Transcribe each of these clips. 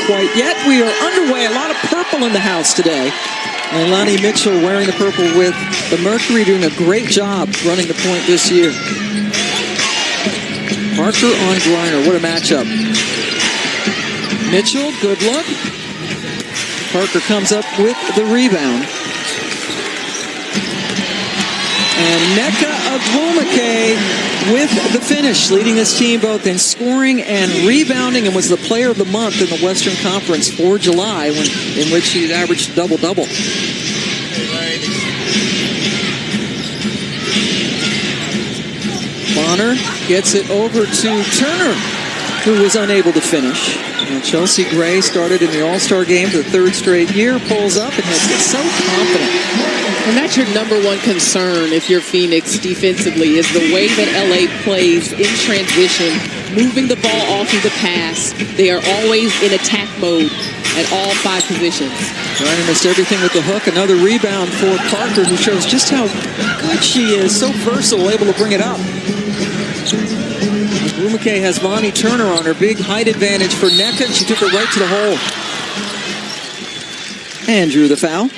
Quite yet. We are underway. A lot of purple in the house today. Leilani Mitchell wearing the purple with the Mercury, doing a great job running the point this year. Parker on Griner. What a matchup. Mitchell, good look. Parker comes up with the rebound. And Nneka Ogwumike with the finish, leading this team both in scoring and rebounding, and was the player of the month in the Western Conference for July, in which he averaged double-double. Bonner gets it over to Turner, who was unable to finish. And Chelsea Gray started in the All-Star game for the third straight year, pulls up and hits it so confident. And that's your number one concern if you're Phoenix defensively, is the way that LA plays in transition, moving the ball off of the pass. They are always in attack mode at all 5 positions. Griner missed everything with the hook. Another rebound for Parker, who shows just how good she is, so versatile, able to bring it up. Ogwumike has Vonnie Turner on her. Big height advantage for Nneka, and she took it right to the hole. And drew the foul.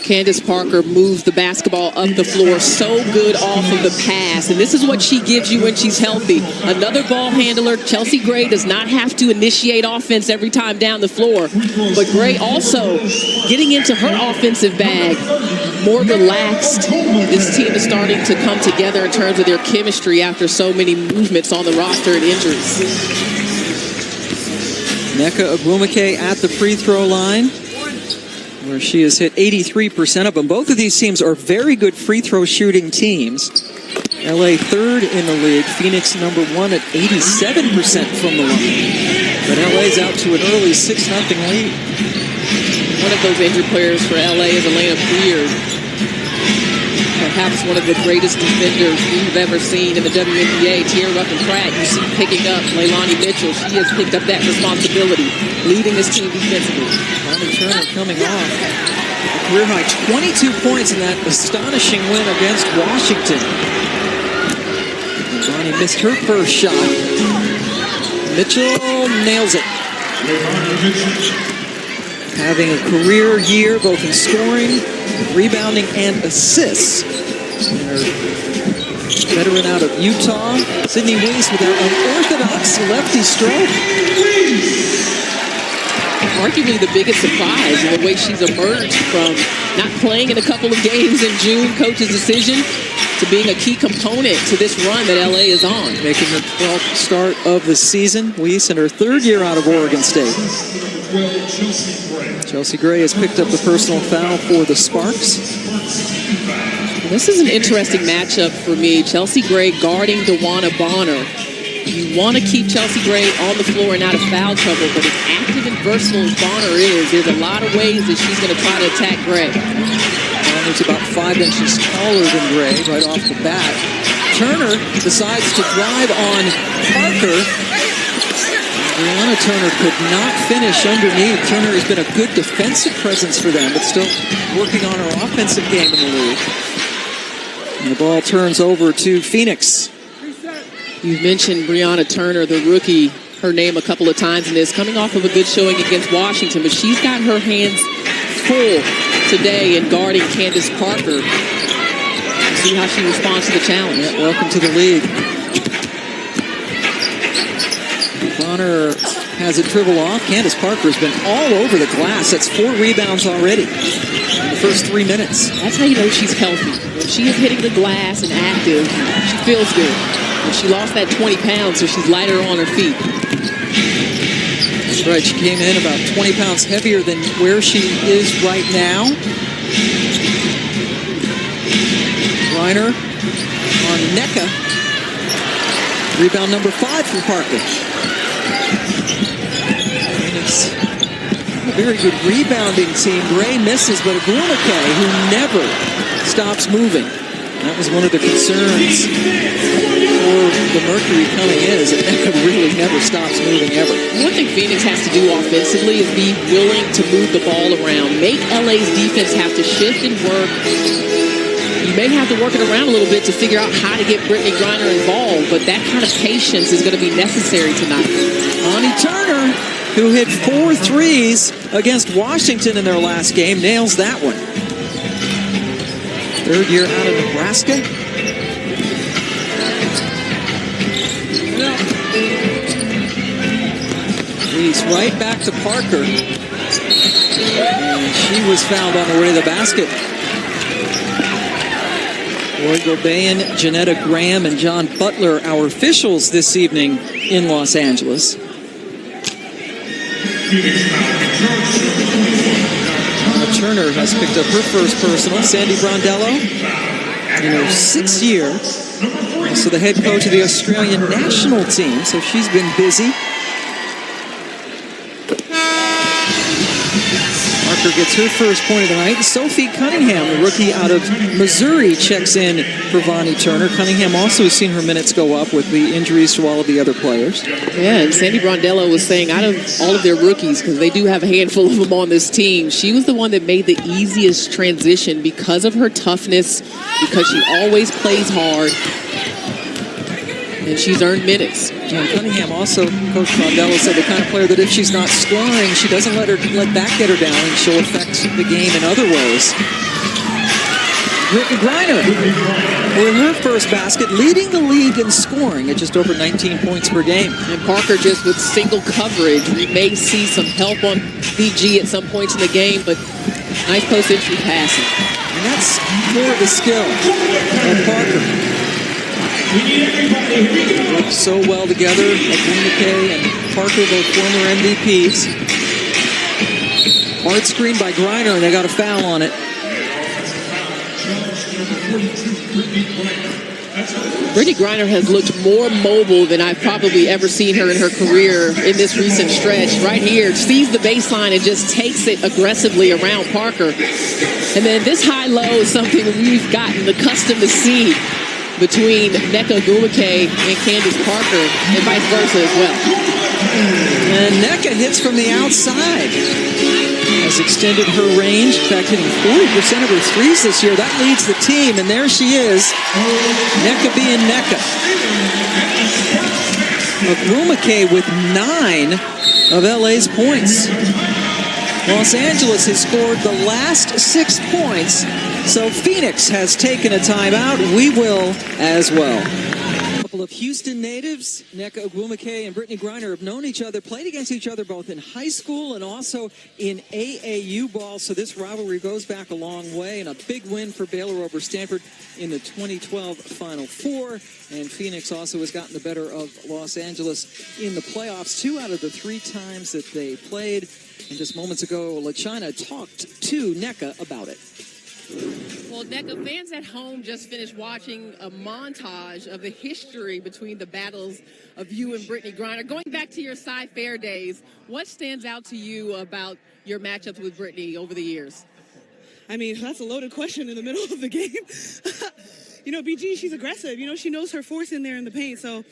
Candace Parker moves the basketball up the floor so good off of the pass. And this is what she gives you when she's healthy. Another ball handler. Chelsea Gray does not have to initiate offense every time down the floor. But Gray also getting into her offensive bag, more relaxed. This team is starting to come together in terms of their chemistry after so many movements on the roster and injuries. Nneka Ogwumike at the free throw line, where she has hit 83% of them. Both of these teams are very good free throw shooting teams. LA third in the league, Phoenix number 1 at 87% from the line. But LA's out to an early 6-0 lead. One of those injured players for LA is Elena Beard. Perhaps one of the greatest defenders we've ever seen in the WNBA. Tierra Ruffin-Pratt, you see picking up Leilani Mitchell. She has picked up that responsibility, leading this team defensively. Vonnie Turner coming off a career high 22 points in that astonishing win against Washington. Vonnie missed her first shot. Mitchell nails it. Having a career year both in scoring, rebounding, and assists. Veteran out of Utah, Sydney Weiss with an unorthodox lefty stroke. Arguably the biggest surprise in the way she's emerged from not playing in a couple of games in June, coach's decision, to being a key component to this run that LA is on. Making her 12th start of the season. Weiss in her 3rd year out of Oregon State. Chelsea Gray has picked up the personal foul for the Sparks. This is an interesting matchup for me. Chelsea Gray guarding DeWanna Bonner. You want to keep Chelsea Gray on the floor and out of foul trouble, but as active and versatile as Bonner is, there's a lot of ways that she's going to try to attack Gray. Bonner's about 5 inches taller than Gray right off the bat. Turner decides to drive on Parker. Brianna Turner could not finish underneath. Turner has been a good defensive presence for them, but still working on her offensive game in the league. And the ball turns over to Phoenix. You've mentioned Brianna Turner, the rookie, her name a couple of times in this, coming off of a good showing against Washington, but she's got her hands full today in guarding Candace Parker. We'll see how she responds to the challenge. Yeah, welcome to the league. Bonner has it dribble off. Candace Parker has been all over the glass. That's 4 rebounds already in the first 3 minutes. That's how you know she's healthy. When she is hitting the glass and active, she feels good. When she lost that 20 pounds, so she's lighter on her feet. That's right. She came in about 20 pounds heavier than where she is right now. Griner on Nneka. Rebound number 5 from Parker. Phoenix, a very good rebounding team. Gray misses, but Ogwumike, who never stops moving. That was one of the concerns for the Mercury coming in, is that Nneka really never stops moving ever. One thing Phoenix has to do offensively is be willing to move the ball around. Make LA's defense have to shift and work. You may have to work it around a little bit to figure out how to get Brittany Griner involved, but that kind of patience is going to be necessary tonight. Vonnie Turner who hit 4 threes against Washington in their last game, nails that one. Third year out of Nebraska. He's right back to Parker. And she was fouled on the way to the basket. Roy Gobayan, Janetta Graham, and John Butler, our officials this evening in Los Angeles. Turner has picked up her first personal. Sandy Brondello in her 6th year. Also the head coach of the Australian national team, so she's been busy. Parker gets her first point of the night. Sophie Cunningham, the rookie out of Missouri, checks in for Vonnie Turner. Cunningham also has seen her minutes go up with the injuries to all of the other players. Yeah, and Sandy Brondello was saying out of all of their rookies, because they do have a handful of them on this team, she was the one that made the easiest transition because of her toughness, because she always plays hard, and she's earned minutes. And Cunningham also, Coach Brondello said, the kind of player that if she's not scoring, she doesn't let that get her down, and she'll affect the game in other ways. Brittany Griner with her first basket, leading the league in scoring at just over 19 points per game. And Parker just with single coverage. We may see some help on BG at some points in the game, but nice post-entry passing. And that's more of the skill of Parker. Work so well together, McKay and Parker, both former MVPs. Hard screen by Griner, and they got a foul on it. Brittany Griner has looked more mobile than I've probably ever seen her in her career in this recent stretch. Right here, sees the baseline and just takes it aggressively around Parker. And then this high-low is something we've gotten accustomed to see between Nneka Ogwumike and Candace Parker, and vice versa as well. And Nneka hits from the outside. Has extended her range. In fact, hitting 40% of her threes this year. That leads the team, and there she is. Nneka being Nneka. Ogwumike with 9 of LA's points. Los Angeles has scored the last 6 points, so Phoenix has taken a timeout. We will as well. A couple of Houston natives, Nneka Ogwumike and Brittany Griner, have known each other, played against each other both in high school and also in AAU ball, so this rivalry goes back a long way, and a big win for Baylor over Stanford in the 2012 Final Four. And Phoenix also has gotten the better of Los Angeles in the playoffs 2 out of the 3 times that they played. And just moments ago, LaChina talked to Nneka about it. Well, Nneka, fans at home just finished watching a montage of the history between the battles of you and Brittany Griner. Going back to your Cy Fair days, what stands out to you about your matchups with Brittany over the years? I mean, that's a loaded question in the middle of the game. You know, BG, she's aggressive. You know, she knows her force in there in the paint. So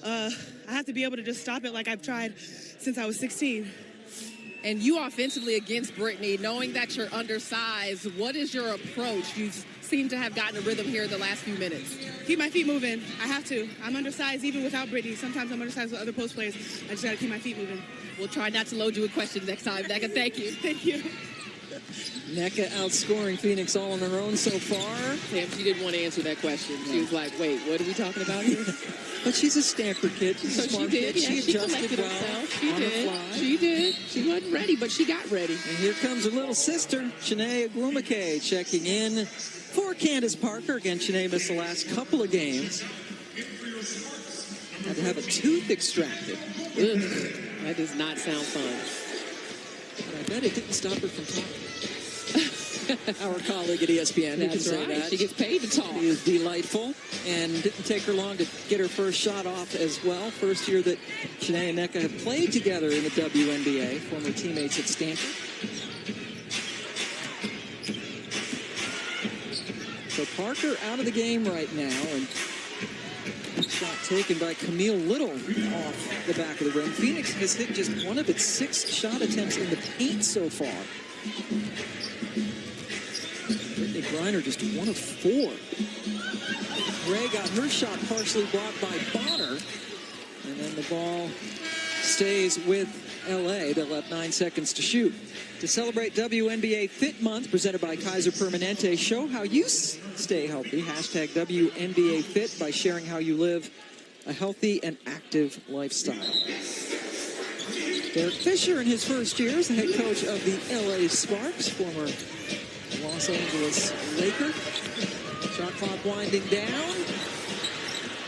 I have to be able to just stop it like I've tried since I was 16. And you offensively against Brittany, knowing that you're undersized, what is your approach? You seem to have gotten a rhythm here in the last few minutes. Keep my feet moving. I have to. I'm undersized even without Brittany. Sometimes I'm undersized with other post players. I just got to keep my feet moving. We'll try not to load you with questions next time, Nneka. Thank you. Thank you. Nneka outscoring Phoenix all on her own so far. Sam, she didn't want to answer that question. She was like, wait, what are we talking about here? But she's a Stanford kid. She's a smart kid. Yeah, she adjusted well herself. She on did. the fly. She did. She wasn't ready, but she got ready. And here comes her little sister, Chiney Ogwumike, checking in for Candace Parker. Again, Chiney missed the last couple of games. Had to have a tooth extracted. Ugh, that does not sound fun. But I bet it didn't stop her from talking. Our colleague at ESPN. That's say right. that. She gets paid to talk. She is delightful, and didn't take her long to get her first shot off as well. First year that Chiney and Nneka have played together in the WNBA, former teammates at Stanford. So Parker out of the game right now, and shot taken by Camille Little off the back of the rim. Phoenix has hit just one of its 6 shot attempts in the paint so far. Brittany Griner just 1 of 4. Gray got her shot partially blocked by Bonner. And then the ball stays with LA. They'll have 9 seconds to shoot. To celebrate WNBA Fit Month, presented by Kaiser Permanente, show how you stay healthy. Hashtag WNBA Fit by sharing how you live a healthy and active lifestyle. Derek Fisher in his first year as the head coach of the LA Sparks, former Los Angeles Laker. Shot clock winding down.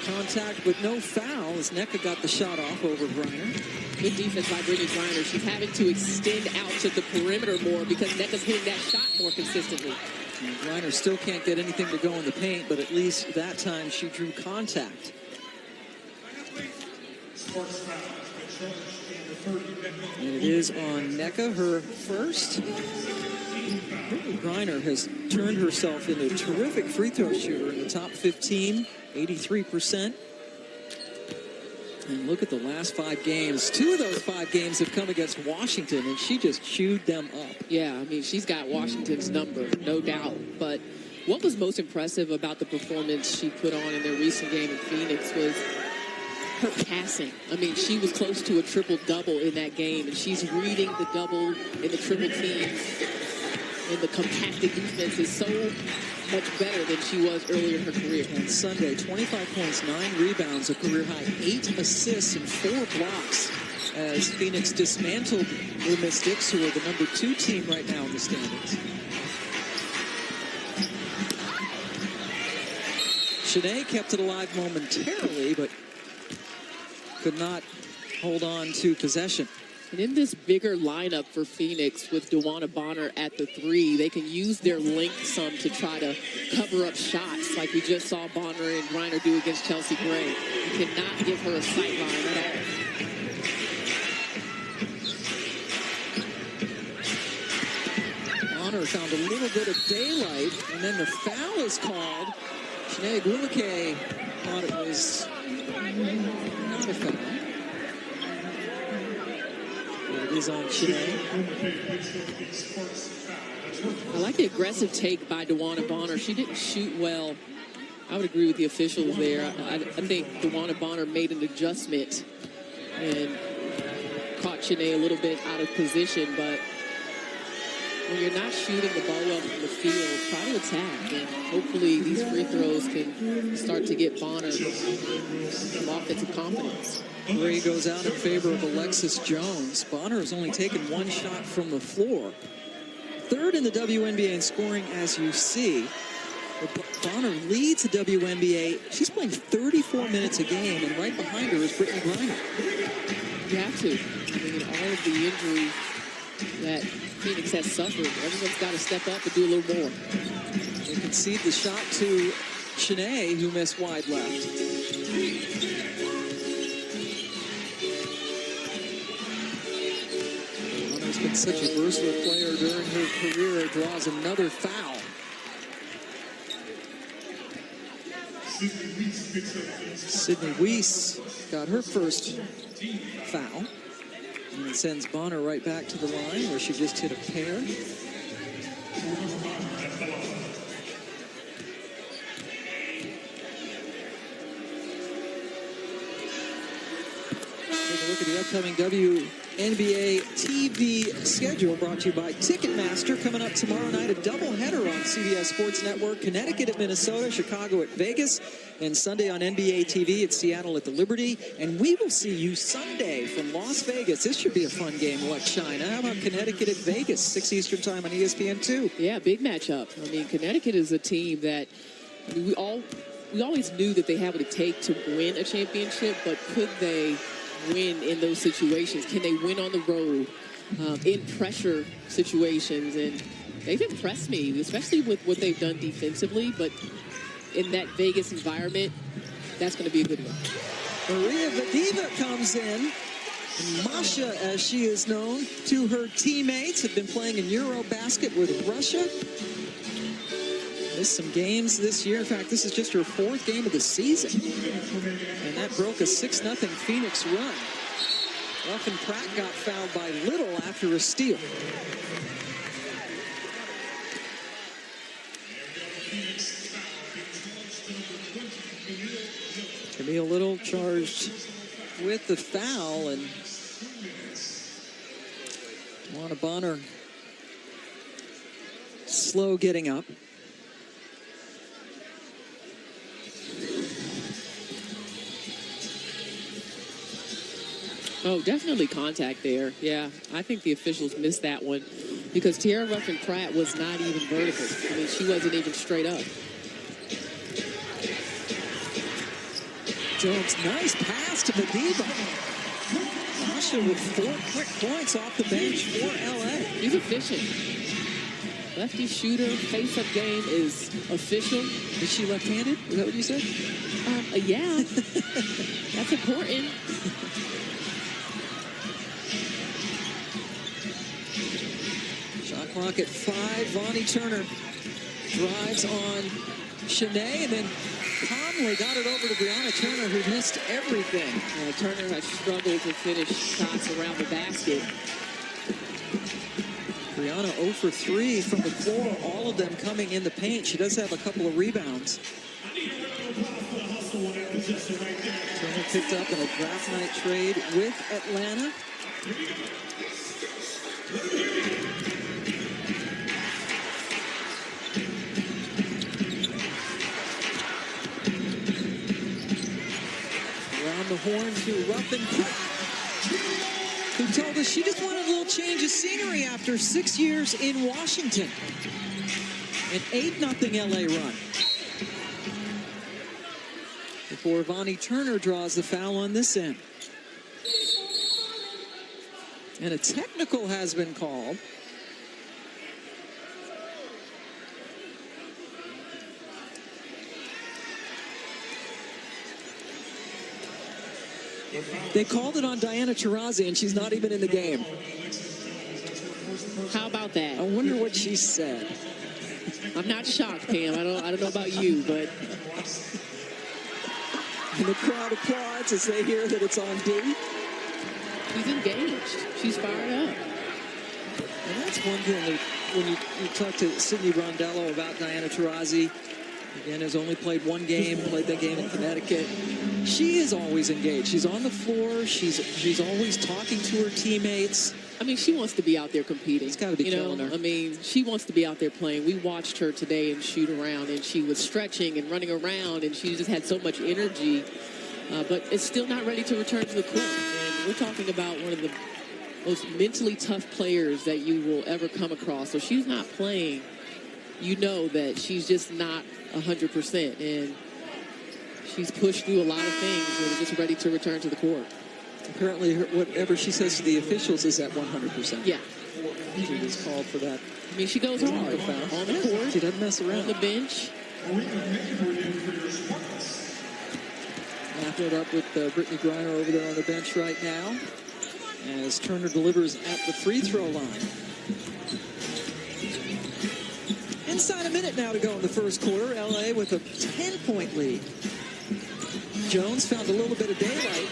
Contact but no foul as Nneka got the shot off over Griner. Good defense by Brittany Griner. She's having to extend out to the perimeter more because Nneka's hitting that shot more consistently. And Griner still can't get anything to go in the paint, but at least that time she drew contact. And it is on Nneka, her first. Brittany Griner has turned herself into a terrific free throw shooter in the top 15, 83%. And look at the last 5 games. 2 of those 5 games have come against Washington, and she just chewed them up. Yeah, I mean, she's got Washington's number, no doubt. But what was most impressive about the performance she put on in their recent game in Phoenix was her passing. I mean, she was close to a triple-double in that game, and she's reading the double and the triple teams. And the compacted defense is so much better than she was earlier in her career. On Sunday, 25 points, 9 rebounds, a career high, 8 assists, and 4 blocks as Phoenix dismantled the Mystics, who are the number 2 team right now in the standings. Shanae kept it alive momentarily, but could not hold on to possession. And in this bigger lineup for Phoenix with DeWanna Bonner at the 3, they can use their length some to try to cover up shots like we just saw Bonner and Griner do against Chelsea Gray. You cannot give her a sight line at all. Bonner found a little bit of daylight, and then the foul is called. Shanae Gouliquet thought it was not a foul. It is on Shanae. I like the aggressive take by DeWanna Bonner. She didn't shoot well. I would agree with the officials there. I think DeWanna Bonner made an adjustment and caught Shanae a little bit out of position. But when you're not shooting the ball well from the field, try to attack. And hopefully these free throws can start to get Bonner some offensive confidence. Gray goes out in favor of Alexis Jones. Bonner has only taken 1 shot from the floor. 3rd in the WNBA in scoring, as you see. Bonner leads the WNBA. She's playing 34 minutes a game, and right behind her is Brittany Griner. You have to. I mean, all of the injuries that Phoenix has suffered, everyone's got to step up and do a little more. They concede the shot to Shanae, who missed wide left. Bonner's been such a versatile player during her career, draws another foul. Sydney Weiss got her first foul. And it sends Bonner right back to the line where she just hit a pair. Take a look at the upcoming WNBA TV schedule brought to you by Ticketmaster. Coming up tomorrow night, a doubleheader on CBS Sports Network. Connecticut at Minnesota, Chicago at Vegas, and Sunday on NBA TV at Seattle at the Liberty. And we will see you Sunday from Las Vegas. This should be a fun game. What, China? How about Connecticut at Vegas, 6 Eastern time on ESPN2? Yeah, big matchup. I mean, Connecticut is a team that we always knew that they had what it take to win a championship, but could they win in those situations? Can they win on the road in pressure situations? And they've impressed me, especially with what they've done defensively, but in that Vegas environment, that's going to be a good one. Maria Vadiva comes in. Masha, as she is known to her teammates, have been playing in Eurobasket with Russia. Missed some games this year. In fact, this is just her 4th game of the season. And that broke a 6-0 Phoenix run. Ruffin Pratt got fouled by Little after a steal. Camille Little charged with the foul, and Juana Bonner slow getting up. Oh, definitely contact there. Yeah, I think the officials missed that one because Tierra Ruffin-Pratt was not even vertical. I mean, she wasn't even straight up. Jones, nice pass to the diva. Masha with 4 quick points off the bench for LA. He's efficient. Lefty shooter, face-up game is official. Is she left-handed? Is that what you said? Yeah. That's important. Shot clock at 5. Vonnie Turner drives on Shanae, and then calmly got it over to Brianna Turner, who missed everything. Turner has struggled to finish shots around the basket. Brianna 0 for 3 from the floor, all of them coming in the paint. She does have a couple of rebounds. Turner picked up in a draft night trade with Atlanta. Around the horn to Ruffin-Pratt, who told us she just wanted a little change of scenery after 6 years in Washington. An 8-0 LA run. Before Vonnie Turner draws the foul on this end. And a technical has been called. They called it on Diana Taurasi, and she's not even in the game. How about that? I wonder what she said. I'm not shocked, Pam. I don't know about you, but And the crowd applauds as they hear that it's on D. she's engaged. She's fired up. And that's one thing that when you talk to Sydney Rondello about Diana Taurasi, again, has only played one game, played that game in Connecticut. She is always engaged. She's on the floor. She's always talking to her teammates. I mean, she wants to be out there competing. It's got to be killing her. I mean, she wants to be out there playing. We watched her today and shoot around, and she was stretching and running around, and she just had so much energy. But it's still not ready to return to the court. And we're talking about one of the most mentally tough players that you will ever come across. So she's not playing. You know that she's just not 100%, and she's pushed through a lot of things and just ready to return to the court. Apparently, whatever she says to the officials is at 100%. Yeah. She was called for that. I mean, she goes hard on the court, She doesn't mess around. on the bench. Wrapping it up with Brittany Griner over there on the bench right now, as Turner delivers at the free throw line. Inside a minute now to go in the first quarter. LA with a 10-point lead. Jones found a little bit of daylight.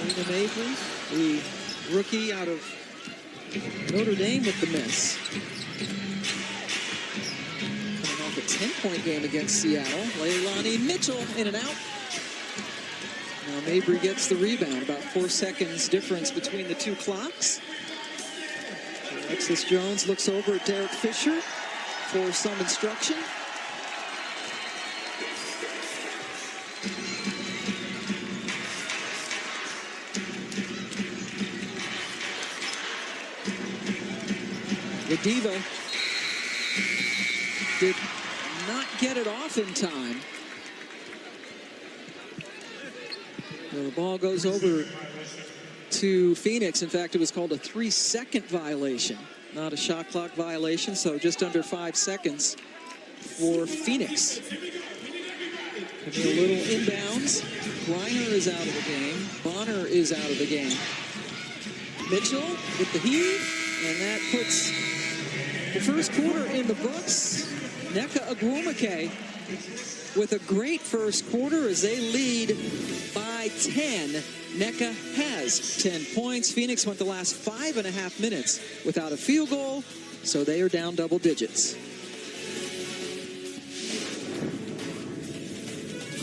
Selena Mabry, the rookie out of Notre Dame, with the miss. Coming off a 10-point game against Seattle. Leilani Mitchell in and out. Now Mabry gets the rebound. About 4 seconds difference between the two clocks. Alexis Jones looks over at Derek Fisher for some instruction. The diva did not get it off in time. Well, the ball goes over to Phoenix. In fact, it was called a 3-second violation, not a shot clock violation, so just under 5 seconds for Phoenix. A little inbounds. Griner is out of the game. Bonner is out of the game. Mitchell with the heave, and that puts the first quarter in the books. Nneka Ogwumike with a great first quarter as they lead by 10. Nneka has 10 points. Phoenix went the last 5.5 minutes without a field goal, so they are down double digits.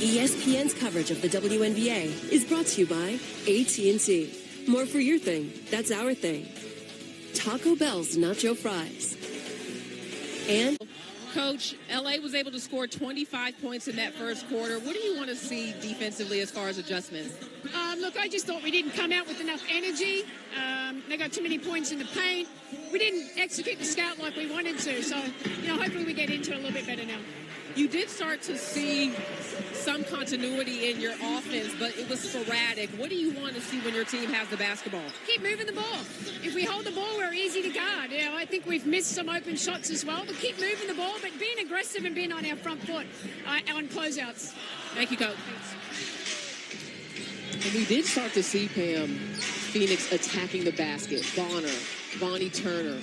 ESPN's coverage of the WNBA is brought to you by AT&T. More for your thing, that's our thing. Taco Bell's Nacho Fries. And Coach, LA was able to score 25 points in that first quarter. What do you want to see defensively as far as adjustments? Look, I just thought we didn't come out with enough energy. They got too many points in the paint. We didn't execute the scout like we wanted to. So, hopefully we get into it a little bit better now. You did start to see some continuity in your offense, but it was sporadic. What do you want to see when your team has the basketball? Keep moving the ball. If we hold the ball, we're easy to guard. I think we've missed some open shots as well, but keep moving the ball, but being aggressive and being on our front foot on closeouts. Thank you, Coach. And we did start to see, Pam, Phoenix attacking the basket. Bonnie Turner.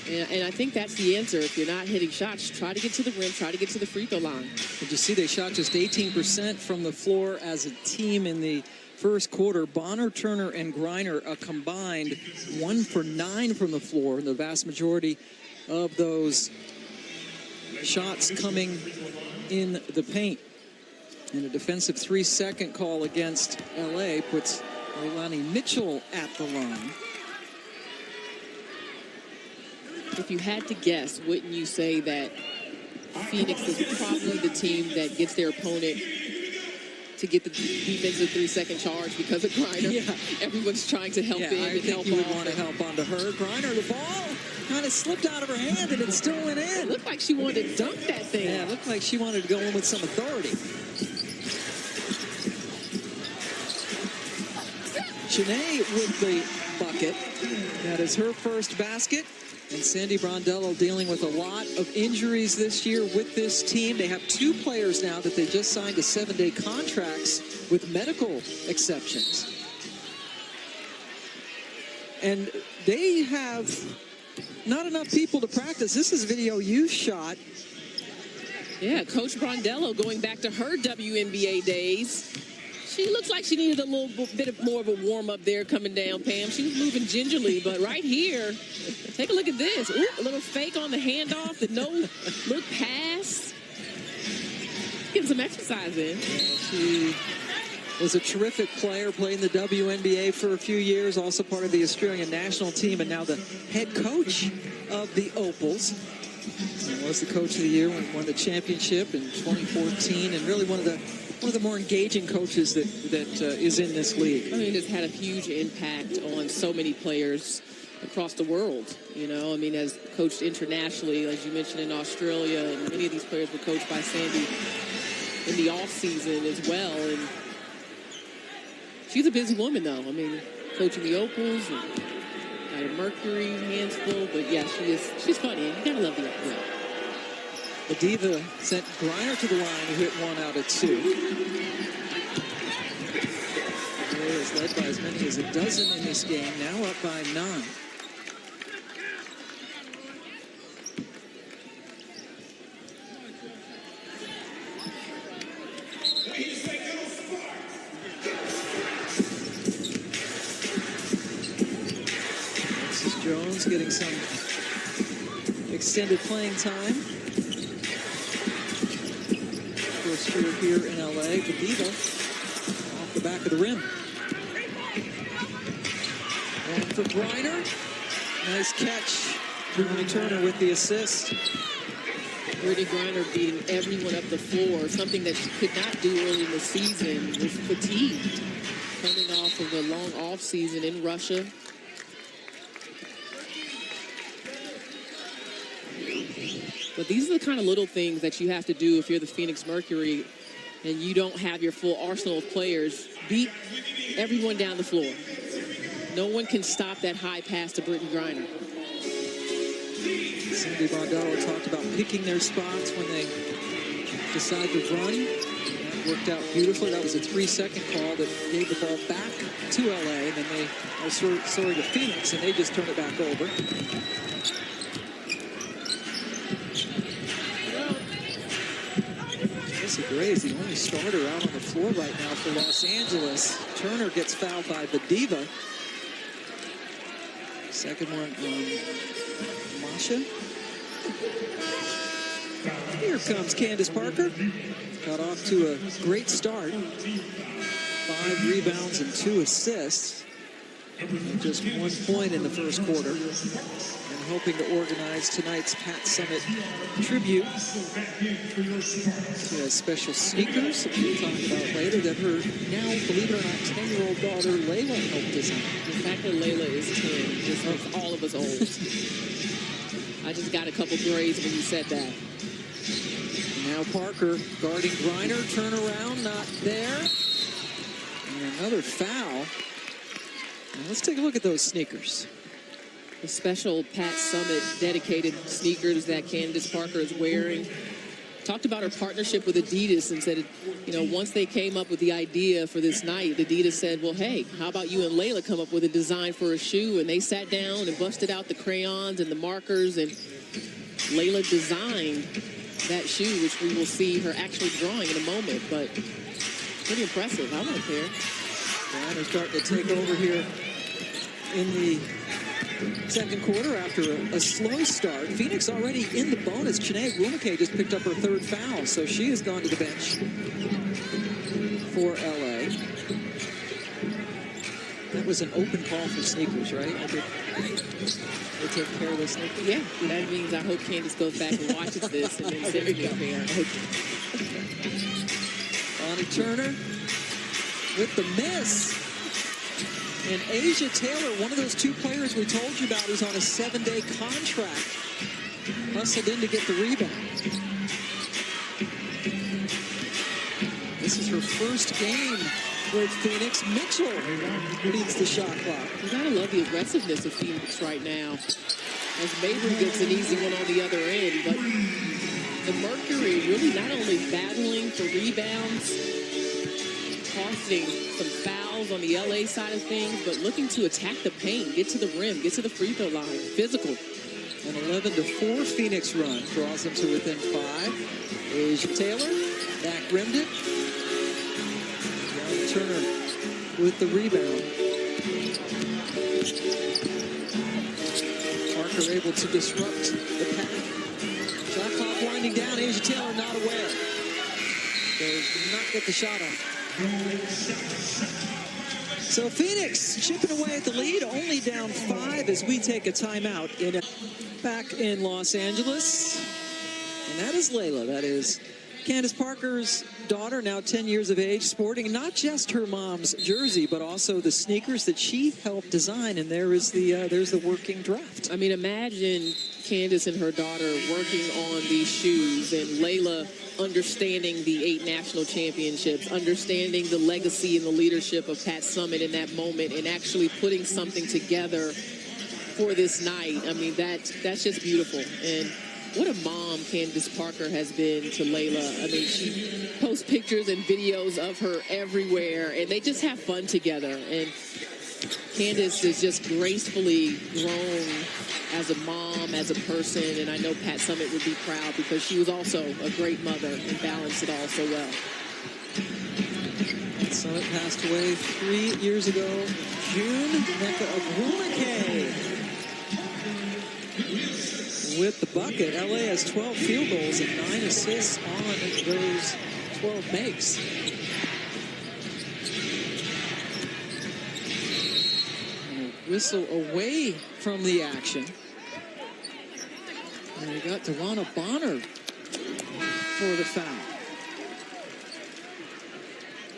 And I think that's the answer. If you're not hitting shots, try to get to the rim, try to get to the free throw line. Did you see they shot just 18% from the floor as a team in the first quarter? Bonner, Turner, and Griner combined 1 for 9 from the floor. The vast majority of those shots coming in the paint. And a defensive 3-second call against LA puts Leilani Mitchell at the line. If you had to guess, wouldn't you say that Phoenix is probably the team that gets their opponent to get the defensive 3-second charge because of Griner? Yeah. Everyone's trying to help in I and think help you would off. want to help onto her. Griner, the ball kind of slipped out of her hand and it still went in. It looked like she wanted to dunk that thing. Yeah, it looked like she wanted to go in with some authority. Shanae with the bucket. That is her first basket. And Sandy Brondello dealing with a lot of injuries this year with this team. They have 2 players now that they just signed to 7-day contracts with medical exceptions. And they have not enough people to practice. This is video you shot. Yeah, Coach Brondello going back to her WNBA days. She looks like she needed a little bit more of a warm-up there coming down, Pam. She was moving gingerly, but right here, take a look at this. Ooh, a little fake on the handoff, the no-look pass. Getting some exercise in. She was a terrific player, played in the WNBA for a few years, also part of the Australian national team, and now the head coach of the Opals. She was the coach of the year when won the championship in 2014, and really one of the more engaging coaches that is in this league. I mean, it's had a huge impact on so many players across the world. Has coached internationally, as you mentioned, in Australia, and many of these players were coached by Sandy in the off season as well. And she's a busy woman, though. Coaching the Opals and got a Mercury, hands full. But yeah, she's funny. You gotta love the Opals. The Diva sent Griner to the line, who hit 1 out of 2. They is led by as many as a dozen in this game, now up by 9. Mrs. Jones getting some extended playing time. First year here in LA, the Diva off the back of the rim. And for Griner, nice catch. Brittany Turner with the assist. Brittany Griner beating everyone up the floor, something that she could not do early in the season, was fatigued, coming off of a long off season in Russia. But these are the kind of little things that you have to do if you're the Phoenix Mercury and you don't have your full arsenal of players. Beat everyone down the floor. No one can stop that high pass to Brittany Griner. Sandy Brondello talked about picking their spots when they decide to run. That worked out beautifully. That was a 3-second call that gave the ball back to LA. And then they are sorry to Phoenix, and they just turned it back over. Gray is the only starter out on the floor right now for Los Angeles. Turner gets fouled by the Diva. Second one on Masha. Here comes Candace Parker. Got off to a great start. 5 rebounds and 2 assists. And just 1 point in the first quarter. And hoping to organize tonight's Pat Summit tribute. She has special sneakers that we'll talk about later that her now, believe it or not, 10-year-old daughter Layla helped design. The fact that Layla is 10 just makes all of us old. I just got a couple grades when you said that. Now Parker guarding Griner, turnaround, not there. And another foul. Now let's take a look at those sneakers. The special Pat Summit dedicated sneakers that Candace Parker is wearing. Talked about her partnership with Adidas and said, you know, once they came up with the idea for this night, Adidas said, well, hey, how about you and Layla come up with a design for a shoe? And they sat down and busted out the crayons and the markers, and Layla designed that shoe, which we will see her actually drawing in a moment. But pretty impressive. I won't care. They're starting to take over here in the second quarter after a slow start. Phoenix already in the bonus. Chiney Agwuemeke just picked up her 3rd foul, so she has gone to the bench for LA. That was an open call for sneakers, right? They take care of those sneakers. Yeah, that means I hope Candace goes back and watches this and then sends me a pair. Bonnie Turner with the miss. And Asia Taylor, one of those 2 players we told you about, who's on a 7-day contract, hustled in to get the rebound. This is her first game with Phoenix. Mitchell leads the shot clock. You gotta love the aggressiveness of Phoenix right now. As Mabry gets an easy one on the other end, but the Mercury really not only battling for rebounds, costing some fouls on the LA side of things, but looking to attack the paint, get to the rim, get to the free throw line, physical. An 11-4 Phoenix run draws them to within 5. Asia Taylor back rimmed it. Bonnie Turner with the rebound. Parker able to disrupt the pack. Shot clock winding down. Asia Taylor not aware. Does not get the shot off. So Phoenix chipping away at the lead, only down 5 as we take a timeout back in Los Angeles. And that is Layla. That is Candace Parker's daughter, now 10 years of age, sporting not just her mom's jersey, but also the sneakers that she helped design. And there's the working draft. I mean, imagine Candace and her daughter working on these shoes, and Layla understanding the 8 national championships, understanding the legacy and the leadership of Pat Summit in that moment, and actually putting something together for this night. I mean, that's just beautiful. And what a mom Candace Parker has been to Layla. I mean, she posts pictures and videos of her everywhere, and they just have fun together. And Candace is just gracefully grown as a mom, as a person, and I know Pat Summit would be proud because she was also a great mother and balanced it all so well. Summit passed away 3 years ago, June. Nneka Agwuemeke with the bucket. LA has 12 field goals and 9 assists on those 12 makes. Whistle away from the action. And we got Dewana Bonner for the foul.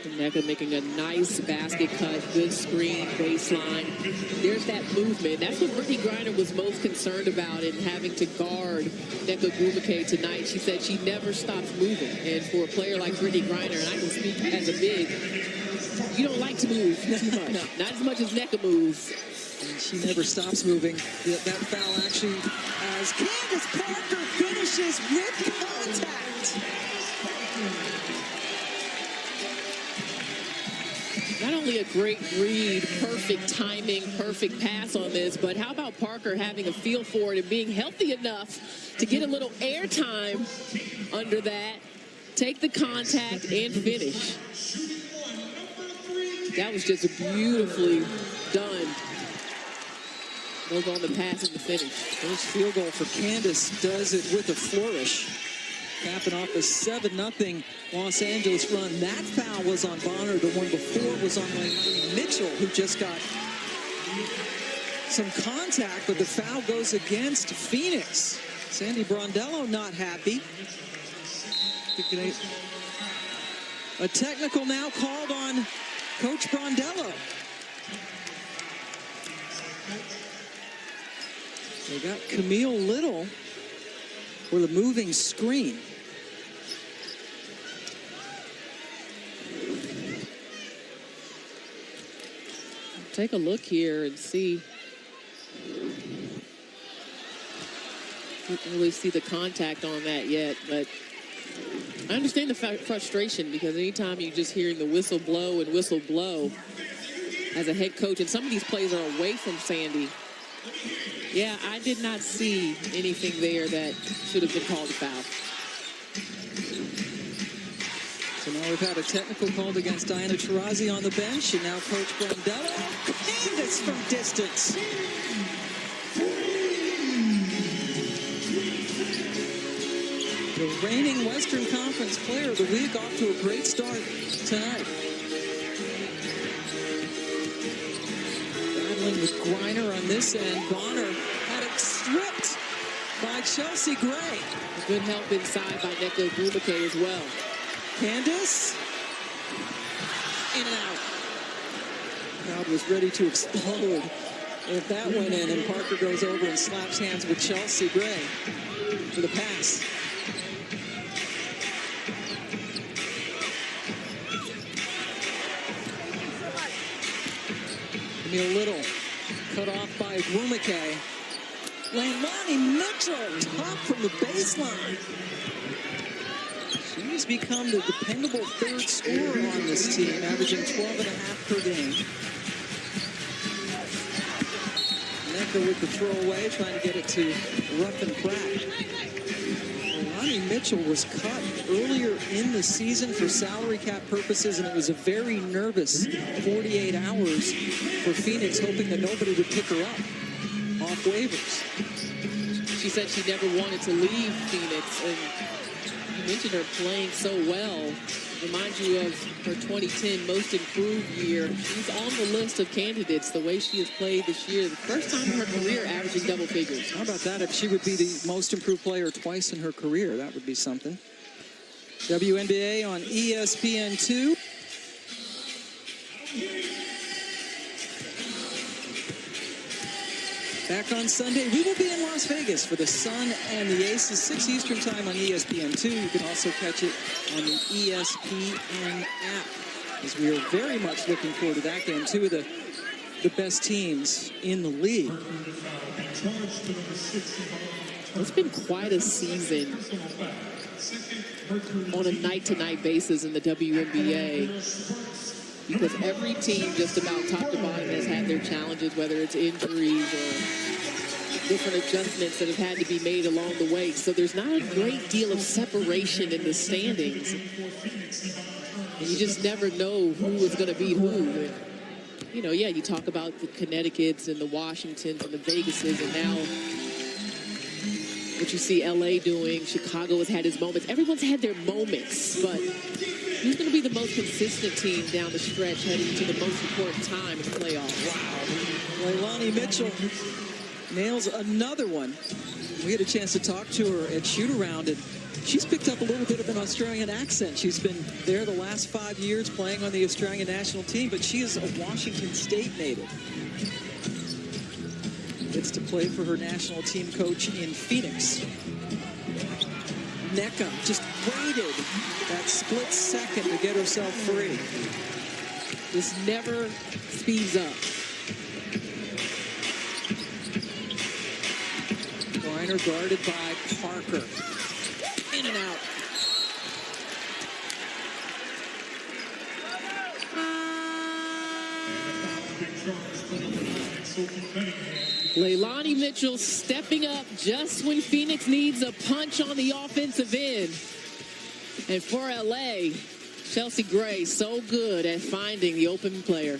Nneka making a nice basket cut, good screen, baseline. There's that movement. That's what Brittany Griner was most concerned about in having to guard Nneka Agwuemeke tonight. She said she never stops moving. And for a player like Brittany Griner, and I can speak as a big, you don't like to move too much. No, not as much as Nneka moves. And she never stops moving. That foul actually, as Candace Parker finishes with contact. Not only a great read, perfect timing, perfect pass on this, but how about Parker having a feel for it and being healthy enough to get a little air time under that, take the contact, and finish. That was just beautifully done. Both on the pass and the finish. First field goal for Candace does it with a flourish. capping off a 7-0 Los Angeles run. That foul was on Bonner. The one before was on Leilani Mitchell, who just got some contact, but the foul goes against Phoenix. Sandy Brondello not happy. A technical now called on Coach Brondello. They got Camille Little for the moving screen. Take a look here and see. Didn't really see the contact on that yet, but I understand the frustration, because anytime you just hearing the whistle blow and whistle blow as a head coach, and some of these plays are away from Sandy. Yeah, I did not see anything there that should have been called a foul. So now we've had a technical called against Diana Taurasi on the bench, and now Coach Brondello. Candace from distance. The reigning Western Conference Player of the Week, off to a great start tonight. Battling with Griner on this end. Bonner had it stripped by Chelsea Gray. A good help inside by Neko Bumake as well. Candace. In and out. Crowd was ready to explode if that went in, and Parker goes over and slaps hands with Chelsea Gray for the pass. Camille Little cut off by Bumake. Leilani Mitchell top from the baseline. She's become the dependable third scorer on this team, averaging 12.5 per game. Necker with the throwaway, trying to get it to Ruffin Pratt. Leilani Mitchell was cut earlier in the season for salary cap purposes, and it was a very nervous 48 hours for Phoenix, hoping that nobody would pick her up off waivers. She said she never wanted to leave Phoenix, and you mentioned her playing so well. Remind you of her 2010 Most Improved year. She's on the list of candidates, the way she has played this year. The first time in her career averaging double figures. How about that? If she would be the Most Improved player twice in her career, that would be something. WNBA on ESPN2. Back on Sunday, we will be in Las Vegas for the Sun and the Aces, 6 Eastern time on ESPN2. You can also catch it on the ESPN app, as we are very much looking forward to that game. Two of the best teams in the league. It's been quite a season on a night-to-night basis in the WNBA, because every team just about top to bottom has had their challenges, whether it's injuries or different adjustments that have had to be made along the way. So there's not a great deal of separation in the standings. And you just never know who is going to beat who. You know, yeah, you talk about the Connecticut's and the Washingtons and the Vegases, and now what you see LA doing. Chicago has had its moments. Everyone's had their moments, but who's going to be the most consistent team down the stretch heading to the most important time in the playoffs? Wow. Leilani Mitchell nails another one. We had a chance to talk to her at shoot-around, and she's picked up a little bit of an Australian accent. She's been there the last 5 years playing on the Australian national team, but she is a Washington State native. Gets to play for her national team coach in Phoenix. Nneka just waited that split second to get herself free. This never speeds up. Griner guarded by Parker. In and out. Leilani Mitchell stepping up just when Phoenix needs a punch on the offensive end. And for LA, Chelsea Gray so good at finding the open player.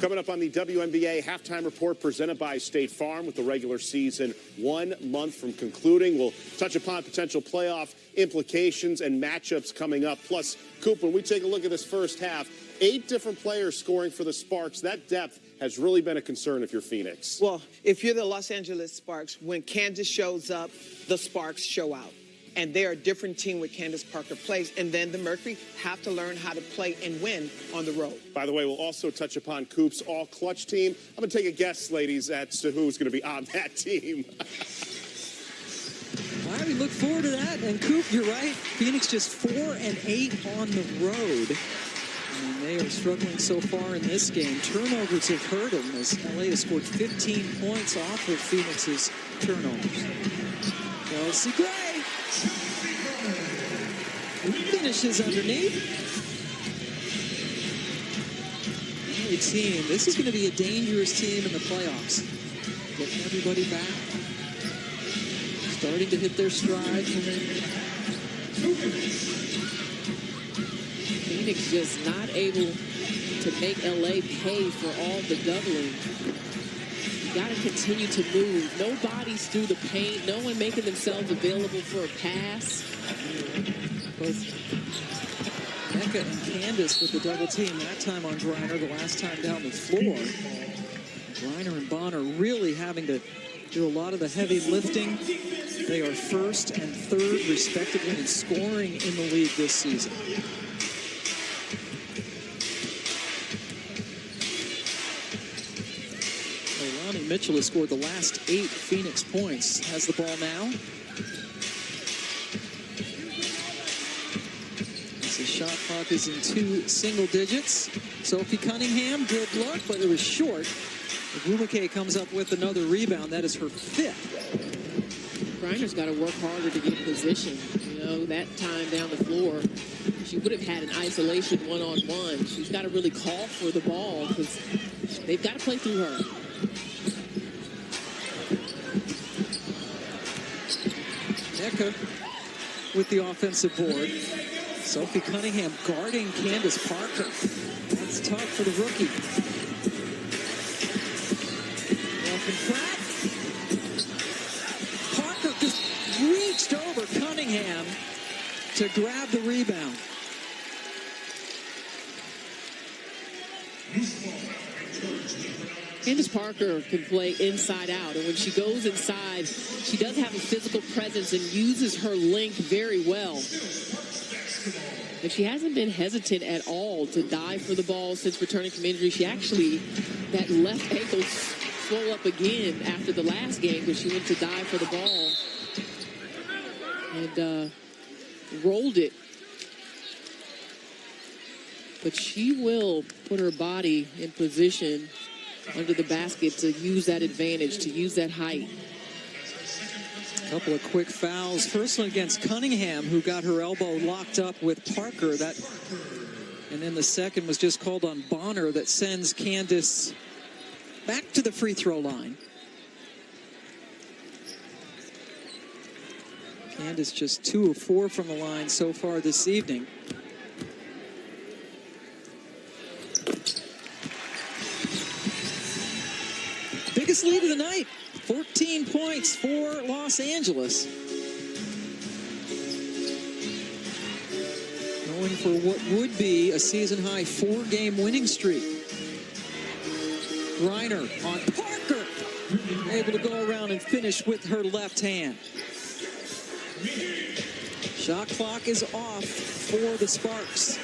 Coming up on the WNBA halftime report presented by State Farm with the regular season 1 month from concluding. We'll touch upon potential playoff implications and matchups coming up. Plus, Coop, when we take a look at this first half, 8 different players scoring for the Sparks. That depth has really been a concern if you're Phoenix. Well, if you're the Los Angeles Sparks, when Candace shows up, the Sparks show out. And they're a different team with Candace Parker plays. And then the Mercury have to learn how to play and win on the road. By the way, we'll also touch upon Coop's all-clutch team. I'm going to take a guess, ladies, as to who's going to be on that team. All right, we look forward to that. And Coop, you're right. Phoenix just 4-8 on the road. And they are struggling so far in this game. Turnovers have hurt them as LA has scored 15 points off of Phoenix's turnovers. Chelsea Gray finishes underneath. Great team. This is going to be a dangerous team in the playoffs. Getting everybody back. Starting to hit their stride. Phoenix just not able to make LA pay for all the doubling. You got to continue to move. No bodies through the paint. No one making themselves available for a pass. Both Mecca and Candace with the double team, that time on Griner, the last time down the floor. Griner and Bonner really having to do a lot of the heavy lifting. They are first and third, respectively, in scoring in the league this season. Lonnie Mitchell has scored the last 8 Phoenix points. Has the ball now. The shot clock is in 2 single digits. Sophie Cunningham, good look, but it was short. Agumake comes up with another rebound. That is her 5th. Griner's got to work harder to get position. You know, that time down the floor, she would have had an isolation one-on-one. She's got to really call for the ball because they've got to play through her. Eka with the offensive board. Sophie Cunningham guarding Candace Parker. That's tough for the rookie. Welcome Pratt. Parker just reached over Cunningham to grab the rebound. Candace Parker can play inside out, and when she goes inside, she does have a physical presence and uses her length very well. And she hasn't been hesitant at all to dive for the ball since returning from injury. She actually, that left ankle swole up again after the last game because she went to dive for the ball and rolled it. But she will put her body in position under the basket to use that advantage, to use that height. A couple of quick fouls. First one against Cunningham, who got her elbow locked up with Parker. And then the second was just called on Bonner that sends Candace back to the free throw line. Candace just 2 of 4 from the line so far this evening. Biggest lead of the night, 14 points for Los Angeles. Going for what would be a season-high 4-game winning streak. Griner on Parker, able to go around and finish with her left hand. Shot clock is off for the Sparks.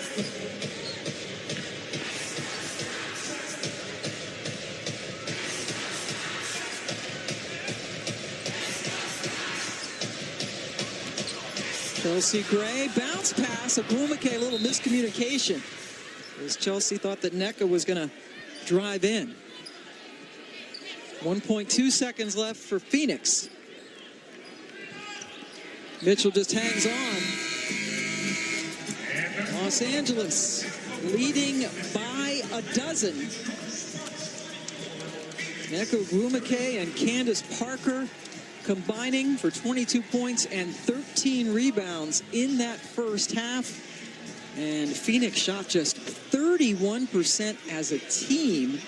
Chelsea Gray, bounce pass, Agumake, a little miscommunication. As Chelsea thought that Nneka was going to drive in. 1.2 seconds left for Phoenix. Mitchell just hangs on. Los Angeles leading by a dozen. Nneka Agumake and Candace Parker combining for 22 points and 13 rebounds in that first half. And Phoenix shot just 31% as a team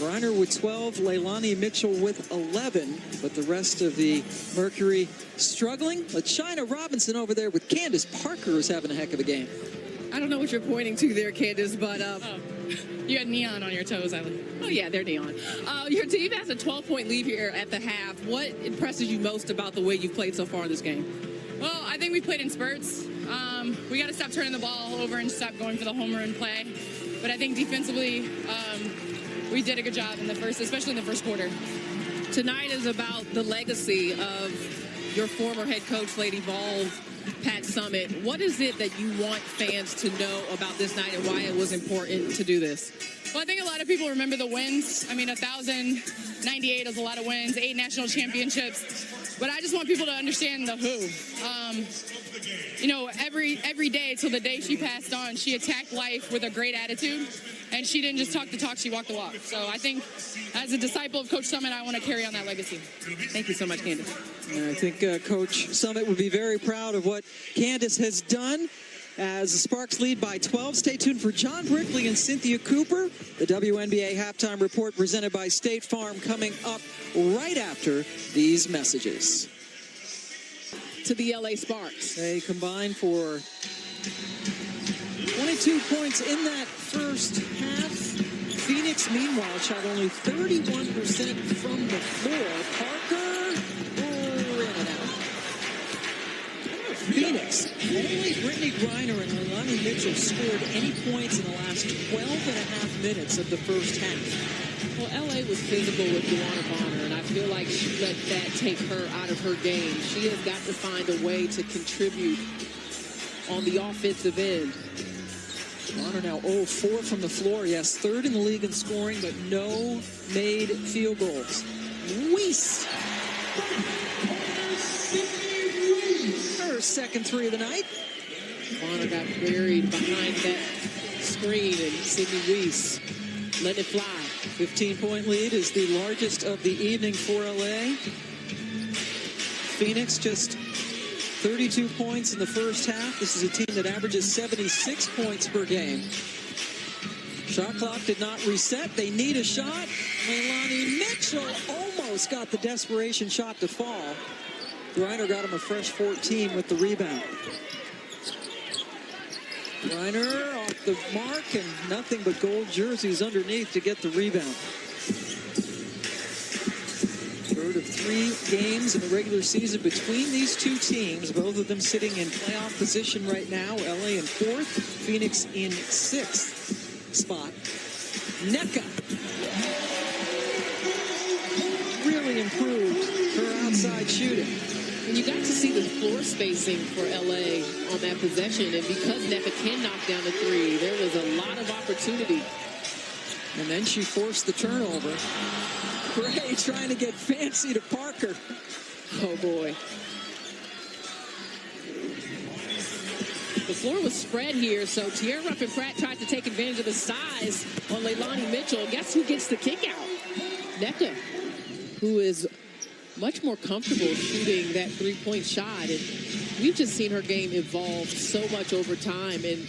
Reiner with 12, Leilani Mitchell with 11, but the rest of the Mercury struggling. LaChina Robinson over there with Candace Parker is having a heck of a game. I don't know what you're pointing to there, Candace, but you had neon on your toes, Ellie. oh yeah, they're neon. Your team has a 12-point lead here at the half. What impresses you most about the way you've played so far in this game? Well, I think we played in spurts. We got to stop turning the ball over and stop going for the home run play. But I think defensively, we did a good job in the first, especially in the first quarter. Tonight is about the legacy of your former head coach, Lady Vol, Pat Summitt. What is it that you want fans to know about this night and why it was important to do this? Well, I think a lot of people remember the wins. I mean, 1,098 is a lot of wins, 8 national championships. But I just want people to understand the who. Every day till the day she passed on, she attacked life with a great attitude. And she didn't just talk the talk, she walked the walk. So I think as a disciple of Coach Summitt, I want to carry on that legacy. Thank you so much, Candace. I think Coach Summitt would be very proud of what Candace has done as the Sparks lead by 12. Stay tuned for John Brickley and Cynthia Cooper. The WNBA halftime report presented by State Farm coming up right after these messages. To the LA Sparks. They combined for 22 points in that first half. Phoenix, meanwhile, shot only 31% from the floor. Parker, in and out. Phoenix, only Brittany Griner and Leilani Mitchell scored any points in the last 12 and a half minutes of the first half. Well, LA was physical with Luana Bonner, and I feel like she let that take her out of her game. She has got to find a way to contribute on the offensive end. Bonner now 0-4 from the floor. Yes, third in the league in scoring, but no made field goals. Weiss. Her second three of the night. Bonner got buried behind that screen, and Sydney Weiss let it fly. 15-point lead is the largest of the evening for LA. Phoenix just 32 points in the first half. This is a team that averages 76 points per game. Shot clock did not reset. They need a shot. Leilani Mitchell almost got the desperation shot to fall. Griner got him a fresh 14 with the rebound. Griner off the mark, and nothing but gold jerseys underneath to get the rebound. Third of 3 games in the regular season between these two teams, both of them sitting in playoff position right now. LA in 4th, Phoenix in 6th spot. Nneka really improved her outside shooting. And you got to see the floor spacing for LA on that possession. And because Nneka can knock down the 3, there was a lot of opportunity. And then she forced the turnover. Gray trying to get fancy to Parker. Oh, boy. The floor was spread here, so Tierra Ruffin-Pratt tried to take advantage of the size on Leilani Mitchell. Guess who gets the kick out? Nneka, who is much more comfortable shooting that 3-point shot. And we've just seen her game evolve so much over time. And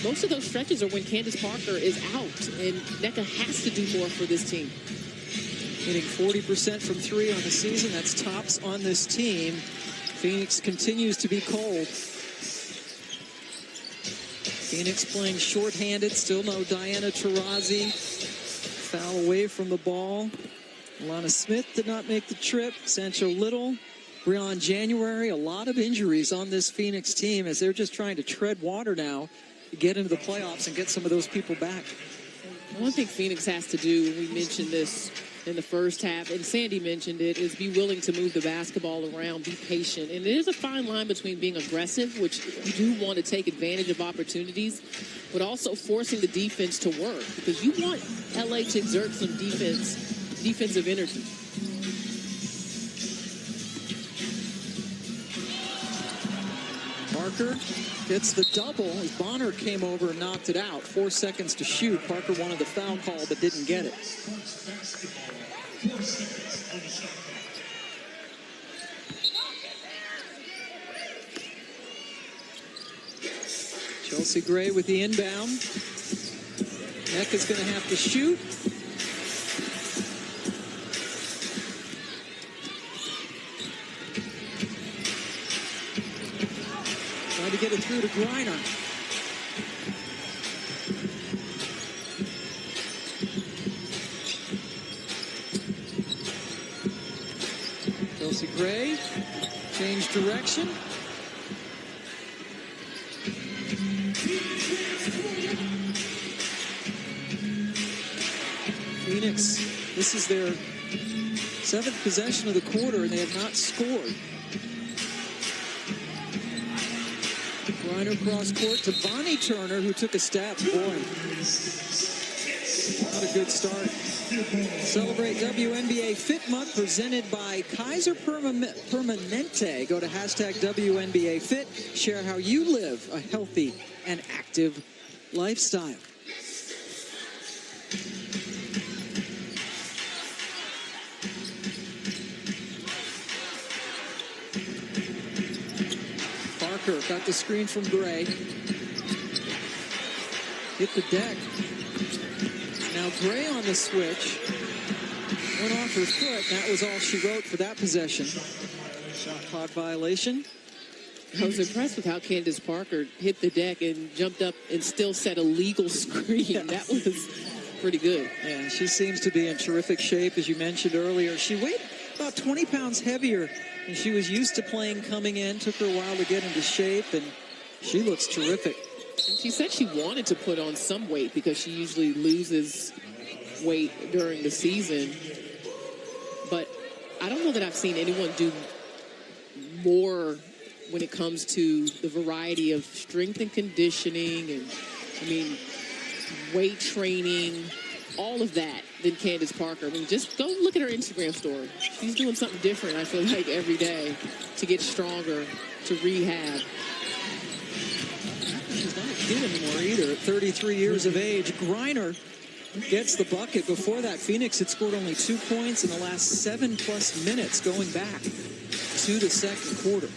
most of those stretches are when Candace Parker is out. And Nneka has to do more for this team. Hitting 40% from 3 on the season. That's tops on this team. Phoenix continues to be cold. Phoenix playing shorthanded. Still no Diana Taurasi. Foul away from the ball. Alana Smith did not make the trip. Sancho Little, Breon January. A lot of injuries on this Phoenix team as they're just trying to tread water now to get into the playoffs and get some of those people back. One thing Phoenix has to do, we mentioned this in the first half, and Sandy mentioned it, is be willing to move the basketball around, be patient. And there's a fine line between being aggressive, which you do want to take advantage of opportunities, but also forcing the defense to work, because you want LA to exert some defensive energy. Parker gets the double as Bonner came over and knocked it out. 4 seconds to shoot. Parker wanted the foul call but didn't get it. Chelsea Gray with the inbound. Nneka's going to have to shoot. get it through to Griner. Chelsea Gray, change direction. Phoenix, this is their 7th possession of the quarter, and they have not scored. Griner cross court to Bonnie Turner, who took a stab. Boy, not a good start. Celebrate WNBA Fit Month, presented by Kaiser Permanente. Go to hashtag WNBA Fit. Share how you live a healthy and active lifestyle. Parker got the screen from Gray. Hit the deck. Now Gray on the switch. Went off her foot. That was all she wrote for that possession. Shot clock violation. I was impressed with how Candace Parker hit the deck and jumped up and still set a legal screen. Yes. That was pretty good. Yeah, she seems to be in terrific shape, as you mentioned earlier. She weighed about 20 pounds heavier than she was used to playing coming in. Took her a while to get into shape, and she looks terrific. And she said she wanted to put on some weight because she usually loses weight during the season. But I don't know that I've seen anyone do more when it comes to the variety of strength and conditioning and, weight training, all of that than Candace Parker. Just go look at her Instagram story. She's doing something different, I feel like, every day to get stronger, to rehab. She's not a kid anymore either. At 33 years of age, Griner gets the bucket. Before that, Phoenix had scored only 2 points in the last 7+ minutes going back to the second quarter.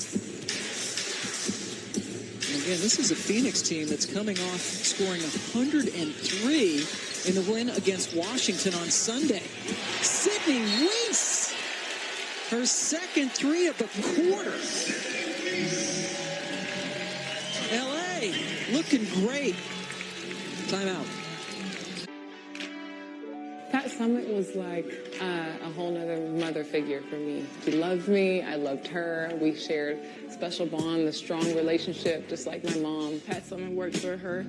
And again, this is a Phoenix team that's coming off scoring 103 in the win against Washington on Sunday. Sydney Weiss, her second 3 of the quarter. LA looking great. Timeout. Pat Summitt was like a whole nother mother figure for me. She loved me, I loved her. We shared a special bond, a strong relationship, just like my mom. Pat Summitt worked for her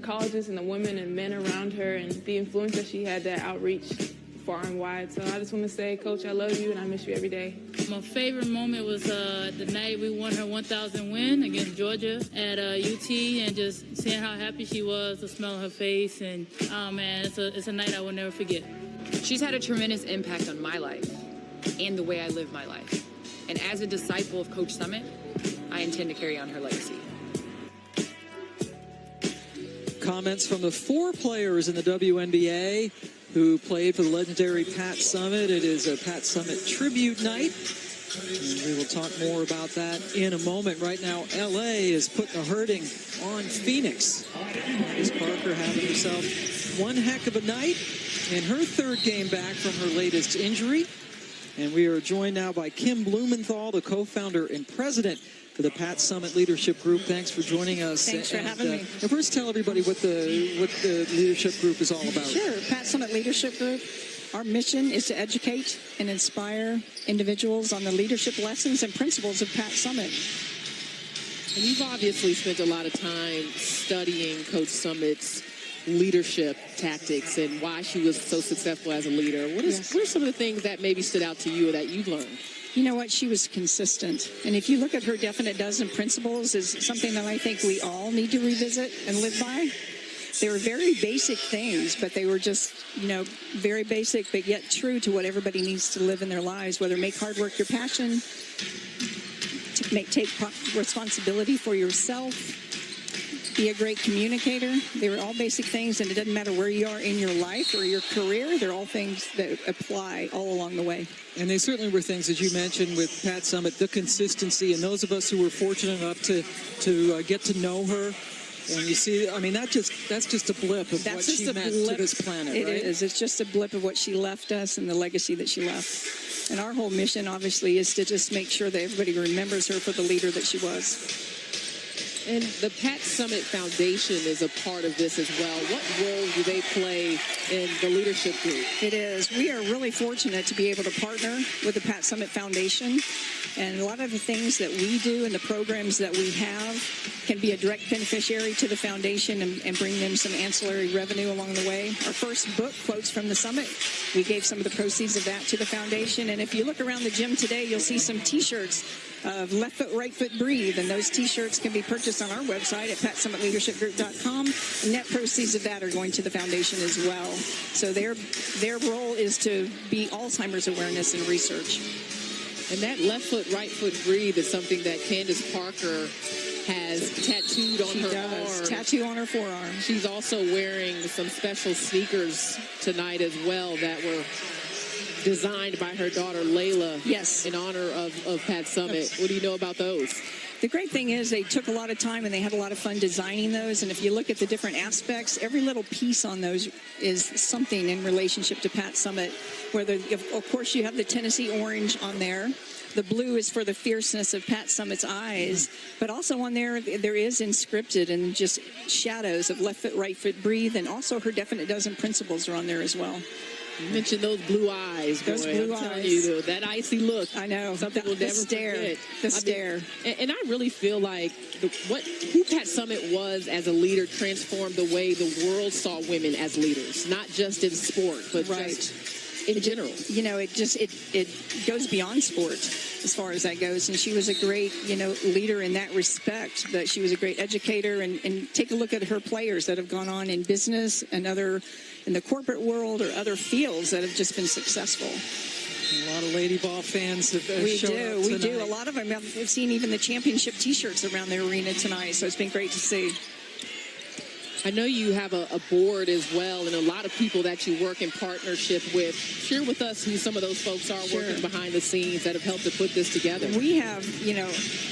colleges and the women and men around her, and the influence that she had, that outreach far and wide. So I just want to say, Coach, I love you and I miss you every day. My favorite moment was the night we won her 1,000 win against Georgia at UT, and just seeing how happy she was, the smell on her face, and it's a night I will never forget. She's had a tremendous impact on my life and the way I live my life. And as a disciple of Coach Summitt, I intend to carry on her legacy. Comments from the 4 players in the WNBA who played for the legendary Pat Summitt. It is a Pat Summitt tribute night, and we will talk more about that in a moment. Right now, LA is putting a hurting on Phoenix. Candace Parker having herself one heck of a night in her 3rd game back from her latest injury. And we are joined now by Kim Blumenthal, the co-founder and president for the Pat Summitt Leadership Group. Thanks for joining us. Thanks for having me. And first, tell everybody what the leadership group is all about. Sure. Pat Summitt Leadership Group. Our mission is to educate and inspire individuals on the leadership lessons and principles of Pat Summitt. And you've obviously spent a lot of time studying Coach Summitt's leadership tactics and why she was so successful as a leader. What are some of the things that maybe stood out to you or that you've learned? You know what? She was consistent. And if you look at her definite dozen principles, is something that I think we all need to revisit and live by. They were very basic things, but they were just, very basic, but yet true to what everybody needs to live in their lives, whether make hard work your passion, take responsibility for yourself, be a great communicator. They were all basic things, and it doesn't matter where you are in your life or your career. They're all things that apply all along the way. And they certainly were things, as you mentioned, with Pat Summitt, the consistency, and those of us who were fortunate enough to get to know her. And you see, that's just a blip of what she meant to this planet, right? It is. It's just a blip of what she left us and the legacy that she left. And our whole mission, obviously, is to just make sure that everybody remembers her for the leader that she was. And the Pat Summit Foundation is a part of this as well. What role do they play in the leadership group? It is. We are really fortunate to be able to partner with the Pat Summit Foundation. And a lot of the things that we do and the programs that we have can be a direct beneficiary to the foundation and bring them some ancillary revenue along the way. Our first book, Quotes from the Summit, we gave some of the proceeds of that to the foundation. And if you look around the gym today, you'll see some T-shirts of Left Foot, Right Foot, Breathe. And those T-shirts can be purchased on our website at PatSummitLeadershipGroup.com. And net proceeds of that are going to the foundation as well. So their role is to be Alzheimer's awareness and research. And that Left Foot, Right Foot, Breathe is something that Candace Parker has tattooed on her arm. Tattoo on her forearm. She's also wearing some special sneakers tonight as well that were designed by her daughter Layla. Yes. In honor of Pat Summit. What do you know about those? The great thing is they took a lot of time and they had a lot of fun designing those. And if you look at the different aspects, every little piece on those is something in relationship to Pat Summit. Whether, of course, you have the Tennessee orange on there. The blue is for the fierceness of Pat Summit's eyes. But also on there is inscripted and just shadows of Left Foot, Right Foot, Breathe. And also her definite dozen principles are on there as well. You mentioned those blue eyes. Those boy, blue I'm telling eyes. you, though, that icy look. I know. Something we'll never stare. forget. The stare. And I really feel like who Pat Summit was as a leader transformed the way the world saw women as leaders, not just in sport, but just in general. You know, it goes beyond sport as far as that goes. And she was a great, leader in that respect. But she was a great educator. And take a look at her players that have gone on in business and in the corporate world or other fields that have just been successful. A lot of Lady Ball fans have shown up We tonight. do. A lot of them. I've seen even the championship T-shirts around the arena tonight. So it's been great to see. I know you have a board as well and a lot of people that you work in partnership with. Share with us who some of those folks are working behind the scenes that have helped to put this together. We have,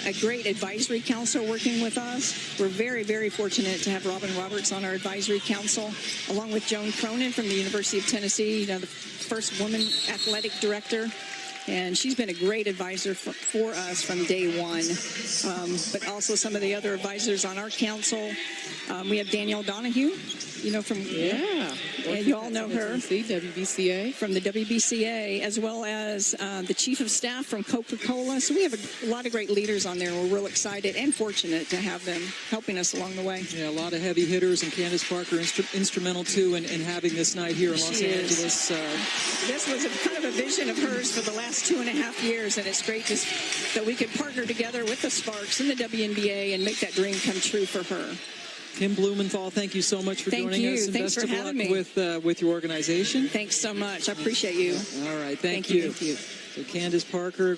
a great advisory council working with us. We're very, very fortunate to have Robin Roberts on our advisory council, along with Joan Cronin from the University of Tennessee, the first woman athletic director. And she's been a great advisor for us from day one. But also some of the other advisors on our council. We have Danielle Donahue, from... Yeah. And you all know her. WBCA. From the WBCA, as well as the chief of staff from Coca-Cola. So we have a lot of great leaders on there. We're real excited and fortunate to have them helping us along the way. Yeah, a lot of heavy hitters, and Candace Parker instrumental, too, in having this night here in Los Angeles. This was kind of a vision of hers for the last 2.5 years, and it's great that we could partner together with the Sparks and the WNBA and make that dream come true for her. Kim Blumenthal, thank you so much for joining us. And Thanks best for of having luck me. with your organization. Thanks so much. I appreciate you. All right, thank you. So Candace Parker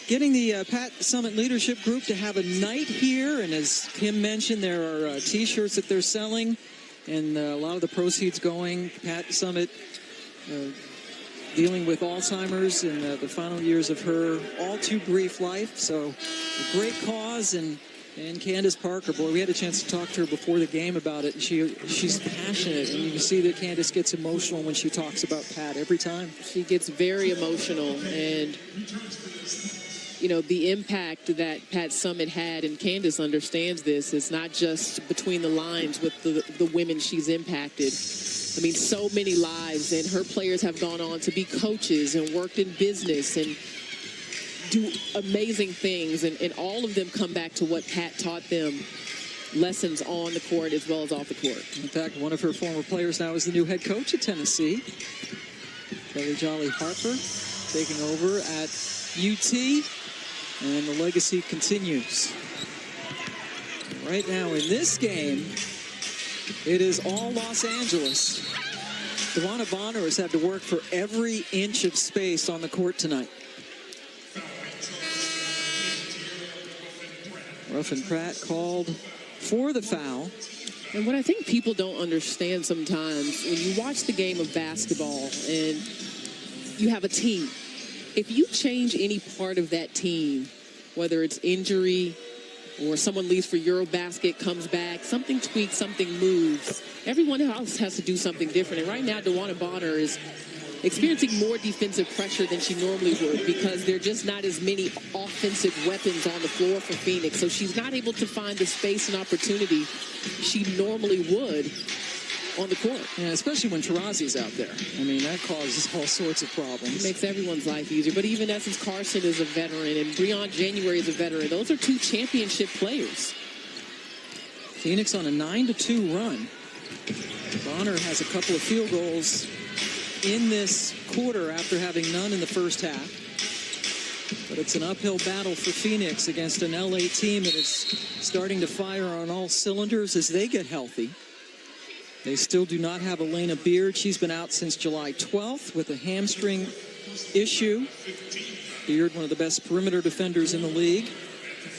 getting the Pat Summit Leadership Group to have a night here. And as Kim mentioned, there are T-shirts that they're selling. And a lot of the proceeds going. Pat Summit dealing with Alzheimer's in the final years of her all too brief life. So a great cause. And Candace Parker, boy, we had a chance to talk to her before the game about it. And she's passionate, and you can see that Candace gets emotional when she talks about Pat every time. She gets very emotional, and the impact that Pat Summit had, and Candace understands this. It's not just between the lines with the women she's impacted. I mean, so many lives, and her players have gone on to be coaches and worked in business and do amazing things, and all of them come back to what Pat taught them, lessons on the court as well as off the court. In fact, one of her former players now is the new head coach at Tennessee, Kelly Jolly Harper, taking over at UT, and the legacy continues. Right now in this game, it is all Los Angeles. DeWanna Bonner has had to work for every inch of space on the court tonight. Ruffin Pratt called for the foul. And what I think people don't understand sometimes, when you watch the game of basketball and you have a team, if you change any part of that team, whether it's injury or someone leaves for Eurobasket, comes back, something tweaks, something moves, everyone else has to do something different. And right now, DeWanna Bonner is experiencing more defensive pressure than she normally would because there are just not as many offensive weapons on the floor for Phoenix. So she's not able to find the space and opportunity she normally would on the court. Yeah, especially when Tarazi's out there. I mean, that causes all sorts of problems. It makes everyone's life easier. But even Essence Carson is a veteran and Breon January is a veteran. Those are two championship players. Phoenix on a 9-2 run. Bonner has a couple of field goals in this quarter after having none in the first half. But it's an uphill battle for Phoenix against an LA team that is starting to fire on all cylinders as they get healthy. They still do not have Elena Beard. She's been out since July 12th with a hamstring issue. Beard, one of the best perimeter defenders in the league.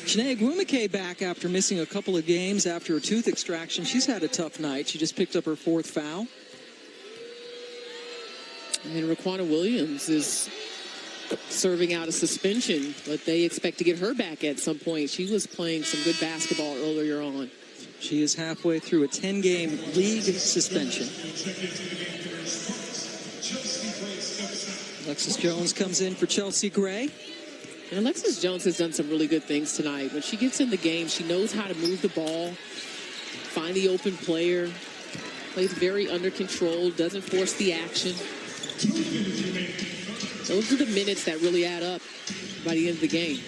Janae Agwumike back after missing a couple of games after a tooth extraction. She's had a tough night. She just picked up her 4th foul. And Raquana Williams is serving out a suspension, but they expect to get her back at some point. She was playing some good basketball earlier on. She is halfway through a 10-game league suspension. Alexis Jones comes in for Chelsea Gray. And Alexis Jones has done some really good things tonight. When she gets in the game, she knows how to move the ball, find the open player, plays very under control, doesn't force the action. Those are the minutes that really add up by the end of the game.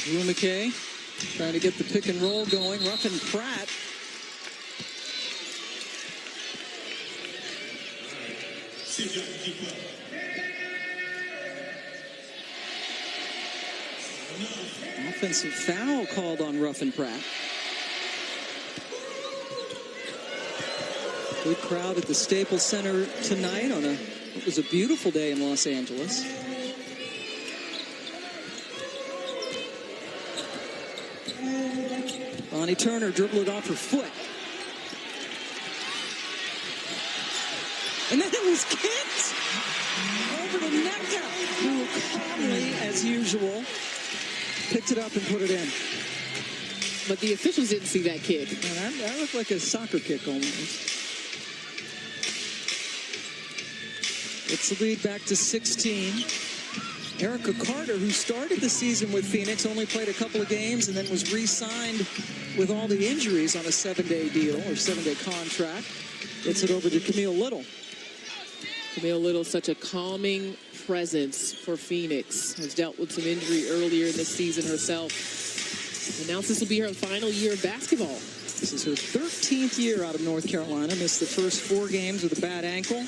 Agwumike trying to get the pick and roll going. Ruffin Pratt. Offensive foul called on Ruffin Pratt. Good crowd at the Staples Center tonight on it was a beautiful day in Los Angeles. Bonnie Turner dribbled it off her foot. And then it was kicked over to Nneka, who calmly, as usual, picked it up and put it in. But the officials didn't see that kick. That looked like a soccer kick almost. It's the lead back to 16. Erica Carter, who started the season with Phoenix, only played a couple of games and then was re-signed with all the injuries on a 7-day deal or 7-day contract. Gets it over to Camille Little. Camille Little, such a calming presence for Phoenix. Has dealt with some injury earlier in this season herself. Announced this will be her final year of basketball. This is her 13th year out of North Carolina. Missed the first 4 games with a bad ankle.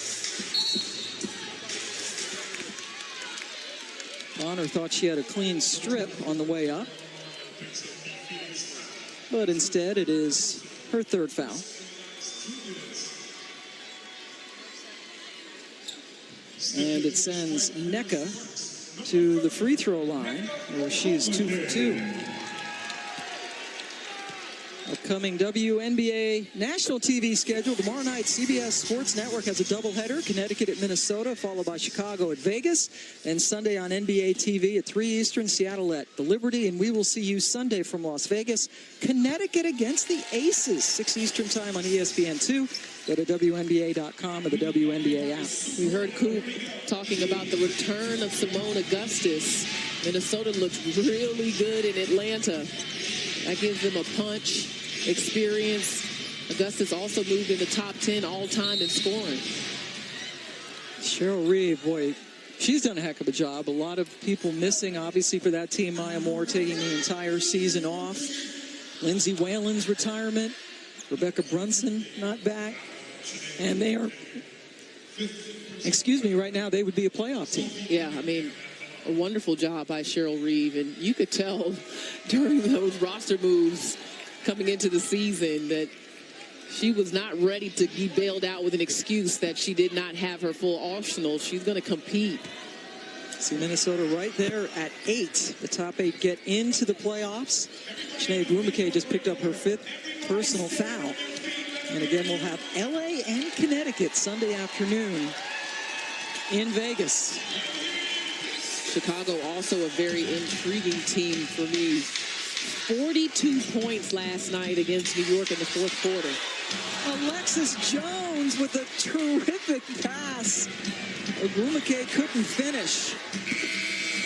Bonner thought she had a clean strip on the way up. But instead, it is her 3rd foul. And it sends Nneka to the free throw line, where she's 2 for 2. Upcoming WNBA national TV schedule. Tomorrow night, CBS Sports Network has a doubleheader. Connecticut at Minnesota, followed by Chicago at Vegas. And Sunday on NBA TV at 3 Eastern, Seattle at the Liberty. And we will see you Sunday from Las Vegas. Connecticut against the Aces, 6 Eastern time on ESPN2. Go to WNBA.com or the WNBA app. We heard Coop talking about the return of Simone Augustus. Minnesota looks really good in Atlanta. That gives them a punch. Experience. Augustus also moved in the top 10 all-time in scoring. Cheryl Reeve, boy, she's done a heck of a job. A lot of people missing, obviously, for that team. Maya Moore taking the entire season off. Lindsay Whalen's retirement. Rebecca Brunson not back. And they are, right now, they would be a playoff team. Yeah, I mean, a wonderful job by Cheryl Reeve. And you could tell during those roster moves coming into the season that she was not ready to be bailed out with an excuse that she did not have her full arsenal. She's going to compete. See Minnesota right there at 8. The top 8 get into the playoffs. Janae Agwumike just picked up her 5th personal foul. And again, we'll have LA and Connecticut Sunday afternoon in Vegas. Chicago also a very intriguing team for me. 42 points last night against New York in the fourth quarter. Alexis Jones with a terrific pass. Ogwumike couldn't finish.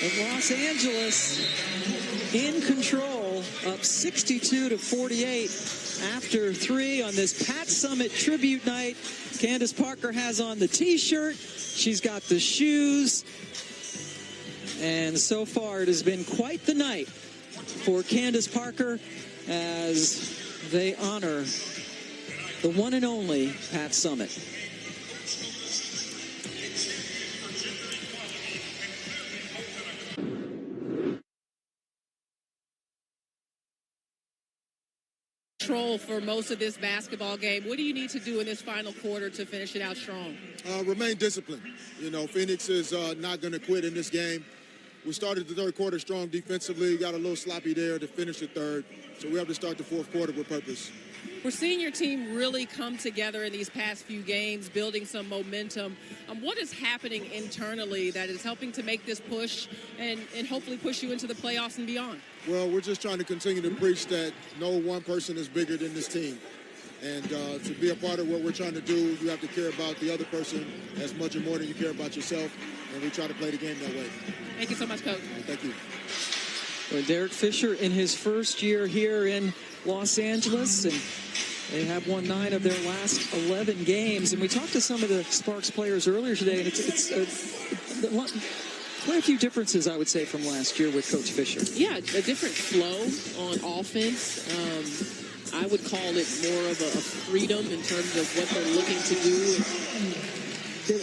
But Los Angeles in control, up 62-48 after 3 on this Pat Summitt tribute night. Candace Parker has on the t-shirt. She's got the shoes. And so far it has been quite the night for Candace Parker as they honor the one and only Pat Summitt. Control for most of this basketball game. What do you need to do in this final quarter to finish it out strong? Remain disciplined. You know, Phoenix is not going to quit in this game. We started the third quarter strong defensively, got a little sloppy there to finish the third. So we have to start the fourth quarter with purpose. We're seeing your team really come together in these past few games, building some momentum. What is happening internally that is helping to make this push and hopefully push you into the playoffs and beyond? Well, we're just trying to continue to preach that no one person is bigger than this team. And to be a part of what we're trying to do, you have to care about the other person as much or more than you care about yourself. And we try to play the game that way. Thank you so much, Coach. Thank you. Well, Derek Fisher in his first year here in Los Angeles, and they have won 9 of their last 11 games. And we talked to some of the Sparks players earlier today, and it's quite a few differences, I would say, from last year with Coach Fisher. Yeah, a different flow on offense. I would call it more of a freedom in terms of what they're looking to do,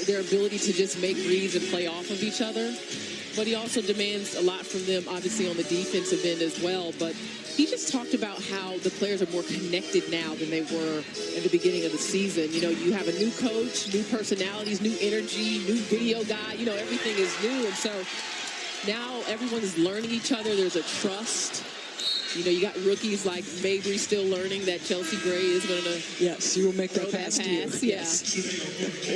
their ability to just make reads and play off of each other. But he also demands a lot from them, obviously, on the defensive end as well. But he just talked about how the players are more connected now than they were in the beginning of the season. You know, you have a new coach, new personalities, new energy, new video guy. You know, everything is new. And so now everyone is learning each other. There's a trust. You know, you got rookies like Mabry still learning that Chelsea Gray is going to you will make that pass to you. Yes.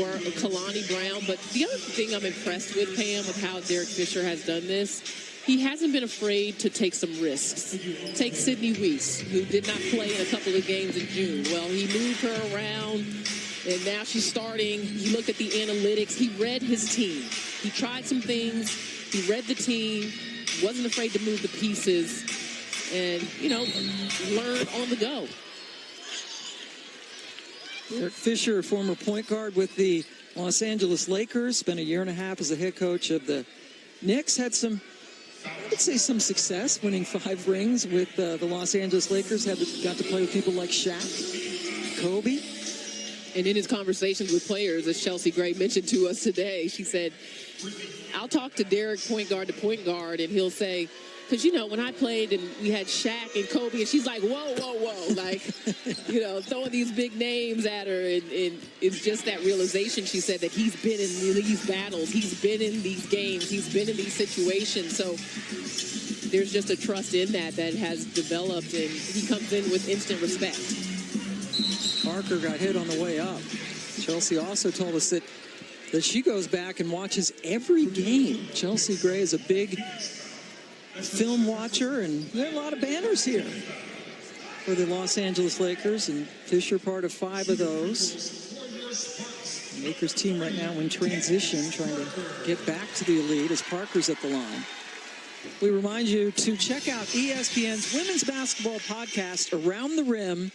Or Kalani Brown. But the other thing I'm impressed with, Pam, with how Derek Fisher has done this, he hasn't been afraid to take some risks. Take Sydney Weiss, who did not play in a couple of games in June. Well, he moved her around, and now she's starting. He looked at the analytics. He read his team. He tried some things. He read the team, wasn't afraid to move the pieces, and, you know, learn on the go. Derek Fisher, former point guard with the Los Angeles Lakers, spent 1.5 years as the head coach of the Knicks, had some, I would say, some success, winning 5 rings with the Los Angeles Lakers, got to play with people like Shaq, Kobe. And in his conversations with players, as Chelsea Gray mentioned to us today, she said, I'll talk to Derek point guard to point guard, and he'll say, because, you know, when I played and we had Shaq and Kobe, and she's like, whoa, whoa, whoa, like, you know, throwing these big names at her. And it's just that realization, she said, that he's been in these battles. He's been in these games. He's been in these situations. So there's just a trust in that has developed, and he comes in with instant respect. Parker got hit on the way up. Chelsea also told us that she goes back and watches every game. Chelsea Gray is a big film watcher, and there are a lot of banners here for the Los Angeles Lakers, and Fisher part of 5 of those. The Lakers team right now in transition, trying to get back to the elite as Parker's at the line. We remind you to check out ESPN's women's basketball podcast, Around the Rim,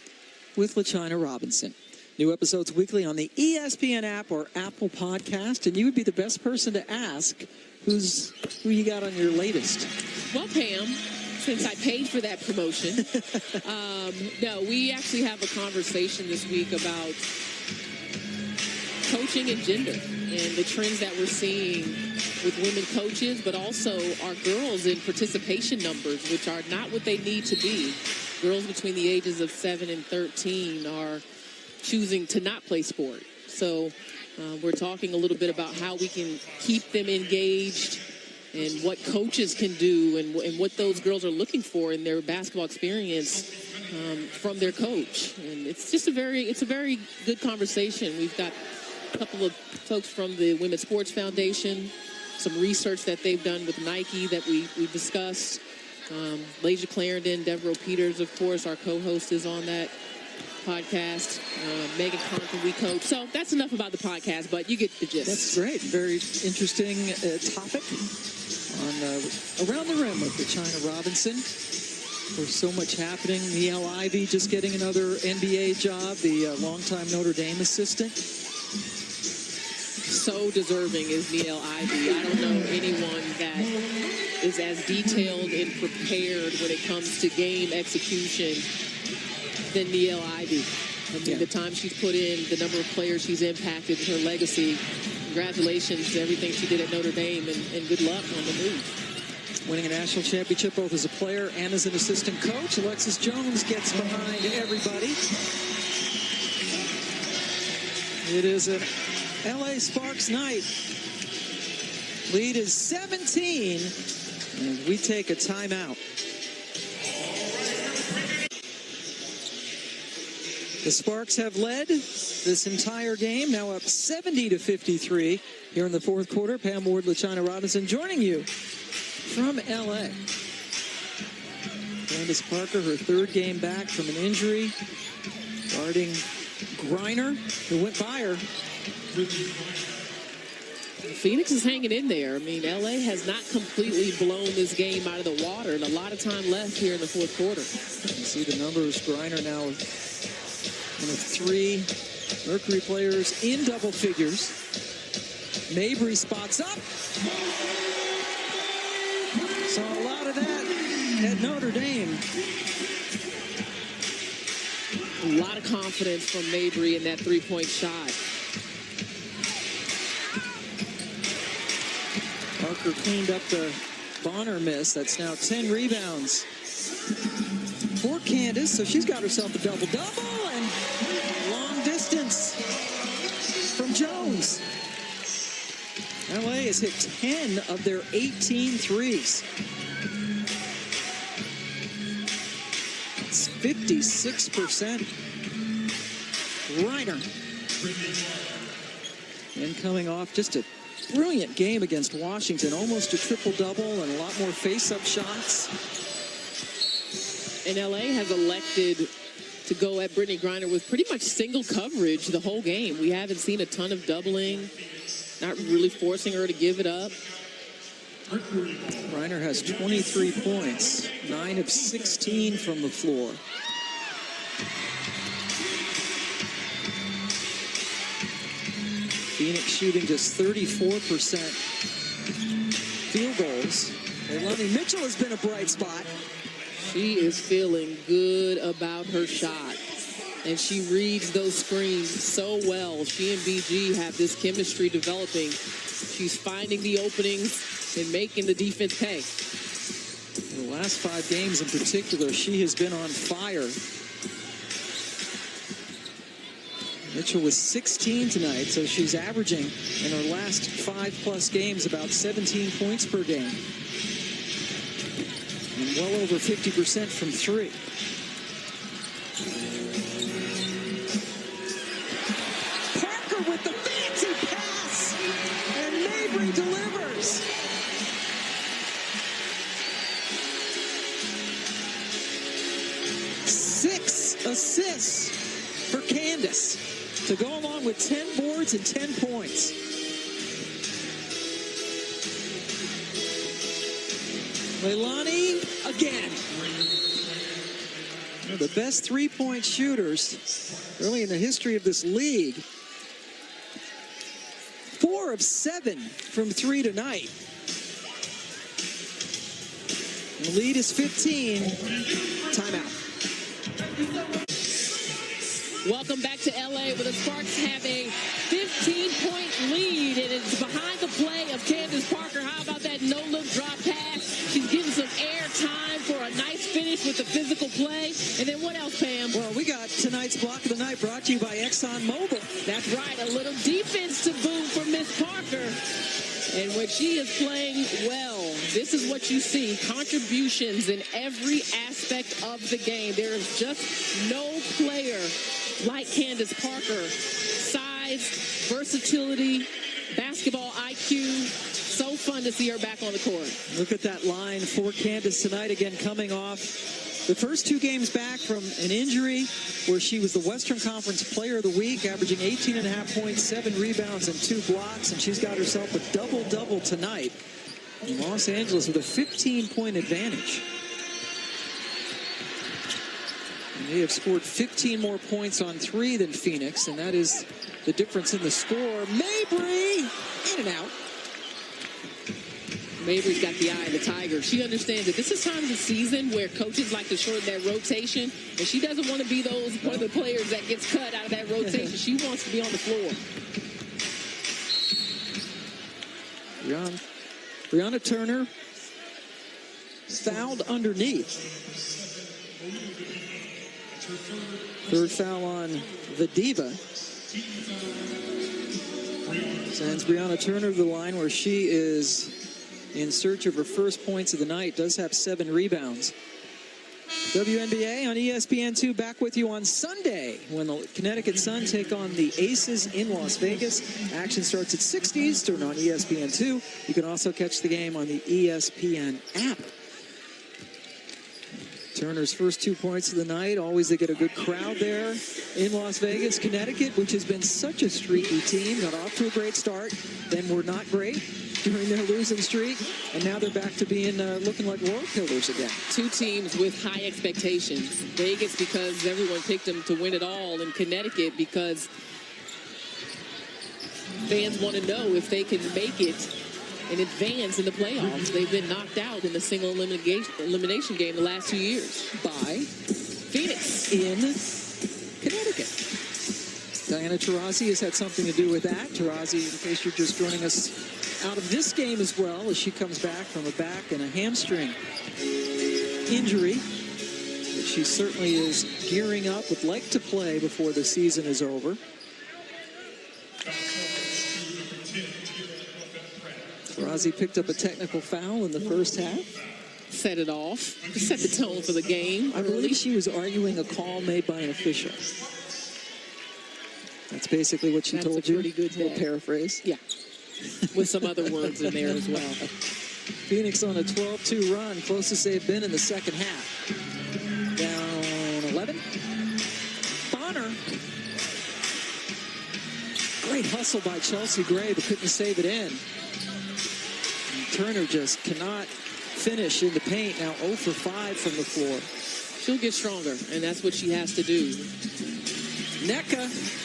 with LaChina Robinson. New episodes weekly on the ESPN app or Apple Podcast, and you would be the best person to ask who you got on your latest. Well, Pam, since I paid for that promotion, no, we actually have a conversation this week about coaching and gender and the trends that we're seeing with women coaches, but also our girls in participation numbers, which are not what they need to be. Girls between the ages of 7 and 13 are choosing to not play sport. So we're talking a little bit about how we can keep them engaged and what coaches can do and what those girls are looking for in their basketball experience from their coach. And it's just a very good conversation. We've got a couple of folks from the Women's Sports Foundation, some research that they've done with Nike that we discussed. Lasia Clarendon, Devereaux Peters, of course, our co-host is on that podcast. Megan Conklin, we coach. So that's enough about the podcast, but you get the gist. That's great. Very interesting topic on Around the Rim with China Robinson. There's so much happening. Niele Ivey just getting another NBA job, the longtime Notre Dame assistant. So deserving is Niele Ivey. I don't know anyone that is as detailed and prepared when it comes to game execution than Niele Ivey. I mean, the time she's put in, the number of players she's impacted, her legacy. Congratulations to everything she did at Notre Dame, and good luck on the move. Winning a national championship both as a player and as an assistant coach. Alexis Jones gets behind everybody. It is an LA Sparks night. Lead is 17, and we take a timeout. The Sparks have led this entire game, now up 70-53 here in the fourth quarter. Pam Ward, LaChina Robinson joining you from LA. Candace Parker, her third game back from an injury, guarding Griner, who went by her. Phoenix is hanging in there. I mean, LA has not completely blown this game out of the water, and a lot of time left here in the fourth quarter. You see the numbers. Griner now one of three Mercury players in double figures. Mabry spots up. Saw a lot of that at Notre Dame. A lot of confidence from Mabry in that three-point shot. Parker cleaned up the Bonner miss. That's now 10 rebounds for Candace. So she's got herself a double-double, and long distance from Jones. LA has hit 10 of their 18 threes. It's 56%. Reiner. And coming off just a brilliant game against Washington. Almost a triple-double and a lot more face-up shots. And LA has elected to go at Brittany Griner with pretty much single coverage the whole game. We haven't seen a ton of doubling, not really forcing her to give it up. Griner has 23 points, 9 of 16 from the floor. Phoenix shooting just 34% field goals. Leilani Mitchell has been a bright spot. She is feeling good about her shot, and she reads those screens so well. She and BG have this chemistry developing. She's finding the openings and making the defense pay. The last 5 games in particular, she has been on fire. Mitchell was 16 tonight, so she's averaging in her last 5+ games about 17 points per game. And well over 50% from 3. Parker with the fancy pass, and Mabry delivers. Six assists for Candace to go along with 10 boards and 10 points. Leilani again. One of the best three-point shooters early in the history of this league. 4 of 7 from 3 tonight. The lead is 15. Timeout. Welcome back to LA, where the Sparks have a 15-point lead, and it's behind the play of Candace Parker. How about that no-look drop pass? She's getting some air time for a nice finish with the physical play. And then what else, Pam? Well, we got tonight's Block of the Night brought to you by ExxonMobil. That's right, a little defense to boot for Miss Parker. And when she is playing well, this is what you see. Contributions in every aspect of the game. There is just no player like Candace Parker. Size, versatility, basketball IQ, so fun to see her back on the court. Look at that line for Candace tonight, again coming off the first 2 games back from an injury where she was the Western Conference Player of the Week, averaging 18.5 points, 7 rebounds, and 2 blocks, and she's got herself a double-double tonight in Los Angeles with a 15-point advantage. And they have scored 15 more points on 3 than Phoenix, and that is the difference in the score. Mabry, in and out. Mabry's got the eye of the tiger. She understands that this is time of the season where coaches like to shorten that rotation, and she doesn't want to be one of the players that gets cut out of that rotation. She wants to be on the floor. Brianna Turner fouled underneath. Third foul on the Diva. Sends Brianna Turner to the line where she is in search of her first points of the night. Does have 7 rebounds. WNBA on ESPN2 back with you on Sunday when the Connecticut Sun take on the Aces in Las Vegas. Action starts at 6 Eastern on ESPN2. You can also catch the game on the ESPN app. Turner's first 2 points of the night. Always they get a good crowd there in Las Vegas. Connecticut, which has been such a streaky team, got off to a great start, then were not great during their losing streak, and now they're back to being looking like world killers again. 2 teams with high expectations. Vegas because everyone picked them to win it all, and Connecticut because fans want to know if they can make it and advance in the playoffs. They've been knocked out in the single elimination game the last 2 years by Phoenix in Connecticut. Diana Taurasi has had something to do with that. Taurasi, in case you're just joining us, out of this game as well as she comes back from a back and a hamstring injury. But she certainly is gearing up, would like to play before the season is over. Taurasi picked up a technical foul in the first half. Set it off. Set the tone for the game. I believe she was arguing a call made by an official. That's basically what she told you. Pretty good little paraphrase. Yeah. With some other words in there as well. Phoenix on a 12-2 run, closest they've been in the second half. Down 11. Bonner. Great hustle by Chelsea Gray, but couldn't save it in. And Turner just cannot finish in the paint. Now 0 for 5 from the floor. She'll get stronger, and that's what she has to do. Nneka.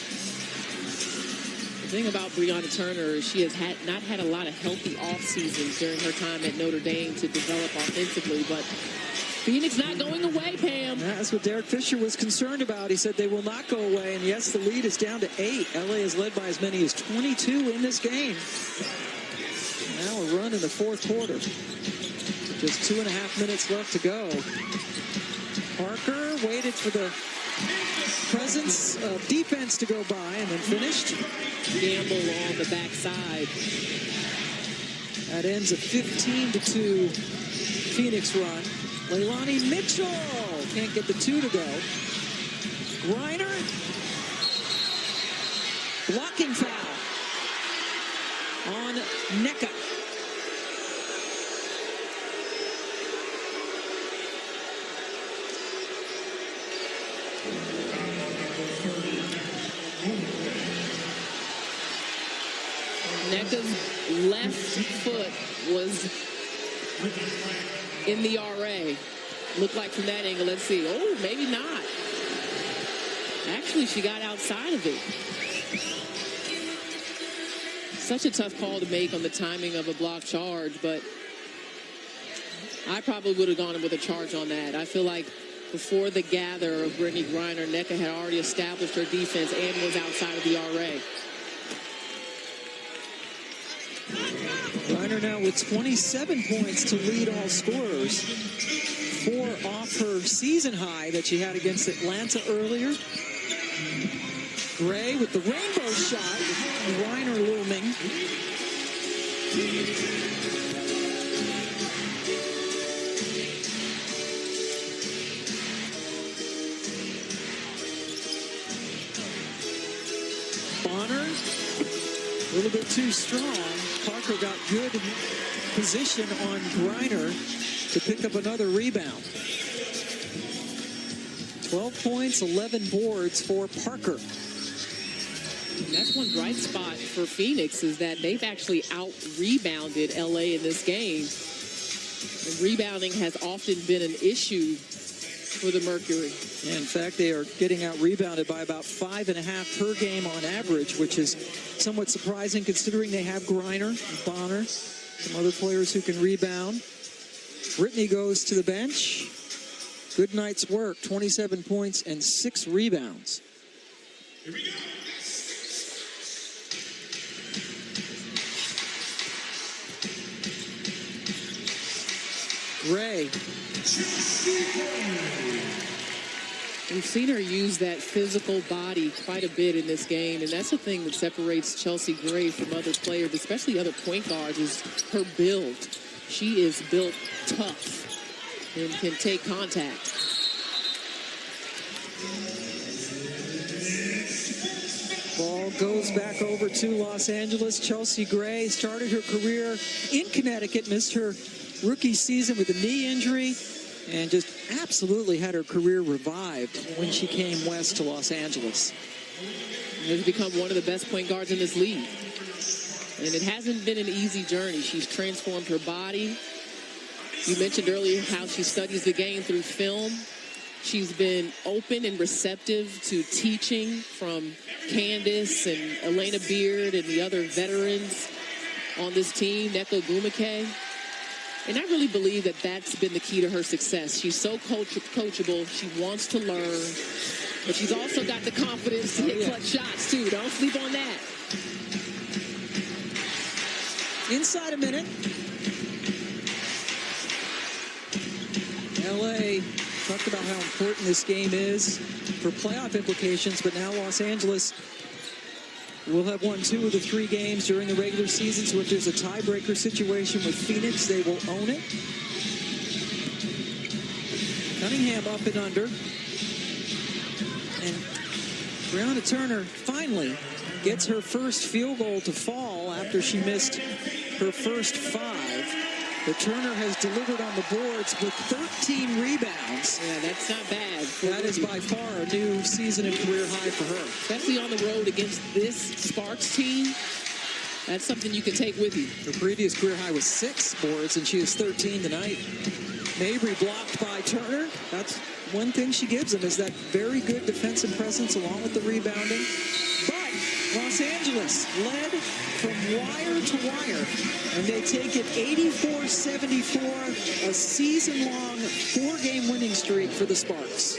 The thing about Brianna Turner is she has not had a lot of healthy off seasons during her time at Notre Dame to develop offensively, but Phoenix not going away, Pam. That's what Derek Fisher was concerned about. He said they will not go away, and yes, the lead is down to 8. LA is led by as many as 22 in this game. Now a run in the fourth quarter. Just 2.5 minutes left to go. Parker waited for the presence of defense to go by and then finished. Gamble on the backside. That ends a 15-2 Phoenix run. Leilani Mitchell can't get the 2 to go. Griner. Blocking foul on Nneka. Nneka's left foot was in the RA. Looked like from that angle, let's see. Oh, maybe not. Actually, she got outside of it. Such a tough call to make on the timing of a block charge, but I probably would have gone with a charge on that. I feel like before the gather of Brittany Griner, Nneka had already established her defense and was outside of the RA. Griner now with 27 points to lead all scorers. 4 off her season high that she had against Atlanta earlier. Gray with the rainbow shot, with Griner looming. Bonner, a little bit too strong. Parker got good position on Griner to pick up another rebound. 12 points, 11 boards for Parker. And that's one bright spot for Phoenix is that they've actually out-rebounded LA in this game. And rebounding has often been an issue for the Mercury. Yeah, in fact, they are getting out-rebounded by about 5.5 per game on average, which is somewhat surprising considering they have Griner, Bonner, some other players who can rebound. Brittany goes to the bench. Good night's work, 27 points and 6 rebounds. Here we go. Gray. We've seen her use that physical body quite a bit in this game, and that's the thing that separates Chelsea Gray from other players, especially other point guards, is her build. She is built tough and can take contact. Ball goes back over to Los Angeles. Chelsea Gray started her career in Connecticut, missed her rookie season with a knee injury, and just absolutely had her career revived when she came west to Los Angeles. And has become one of the best point guards in this league. And it hasn't been an easy journey. She's transformed her body. You mentioned earlier how she studies the game through film. She's been open and receptive to teaching from Candace and Elena Beard and the other veterans on this team, Neko Gumake. And I really believe that that's been the key to her success. She's so coachable. She wants to learn. But she's also got the confidence to hit clutch shots, too. Don't sleep on that. Inside a minute. LA talked about how important this game is for playoff implications, but now Los Angeles will have won 2 of the 3 games during the regular season, so if there's a tiebreaker situation with Phoenix, they will own it. Cunningham up and under. And Brianna Turner finally gets her first field goal to fall after she missed her first 5. But Turner has delivered on the boards with 13 rebounds. Yeah, that's not bad. That is by far a new season and career high for her. Especially on the road against this Sparks team. That's something you can take with you. Her previous career high was 6 boards, and she has 13 tonight. Mabry blocked by Turner. That's one thing she gives them, is that very good defensive presence along with the rebounding. But Los Angeles led from wire to wire, and they take it 84-74, a season-long 4-game winning streak for the Sparks.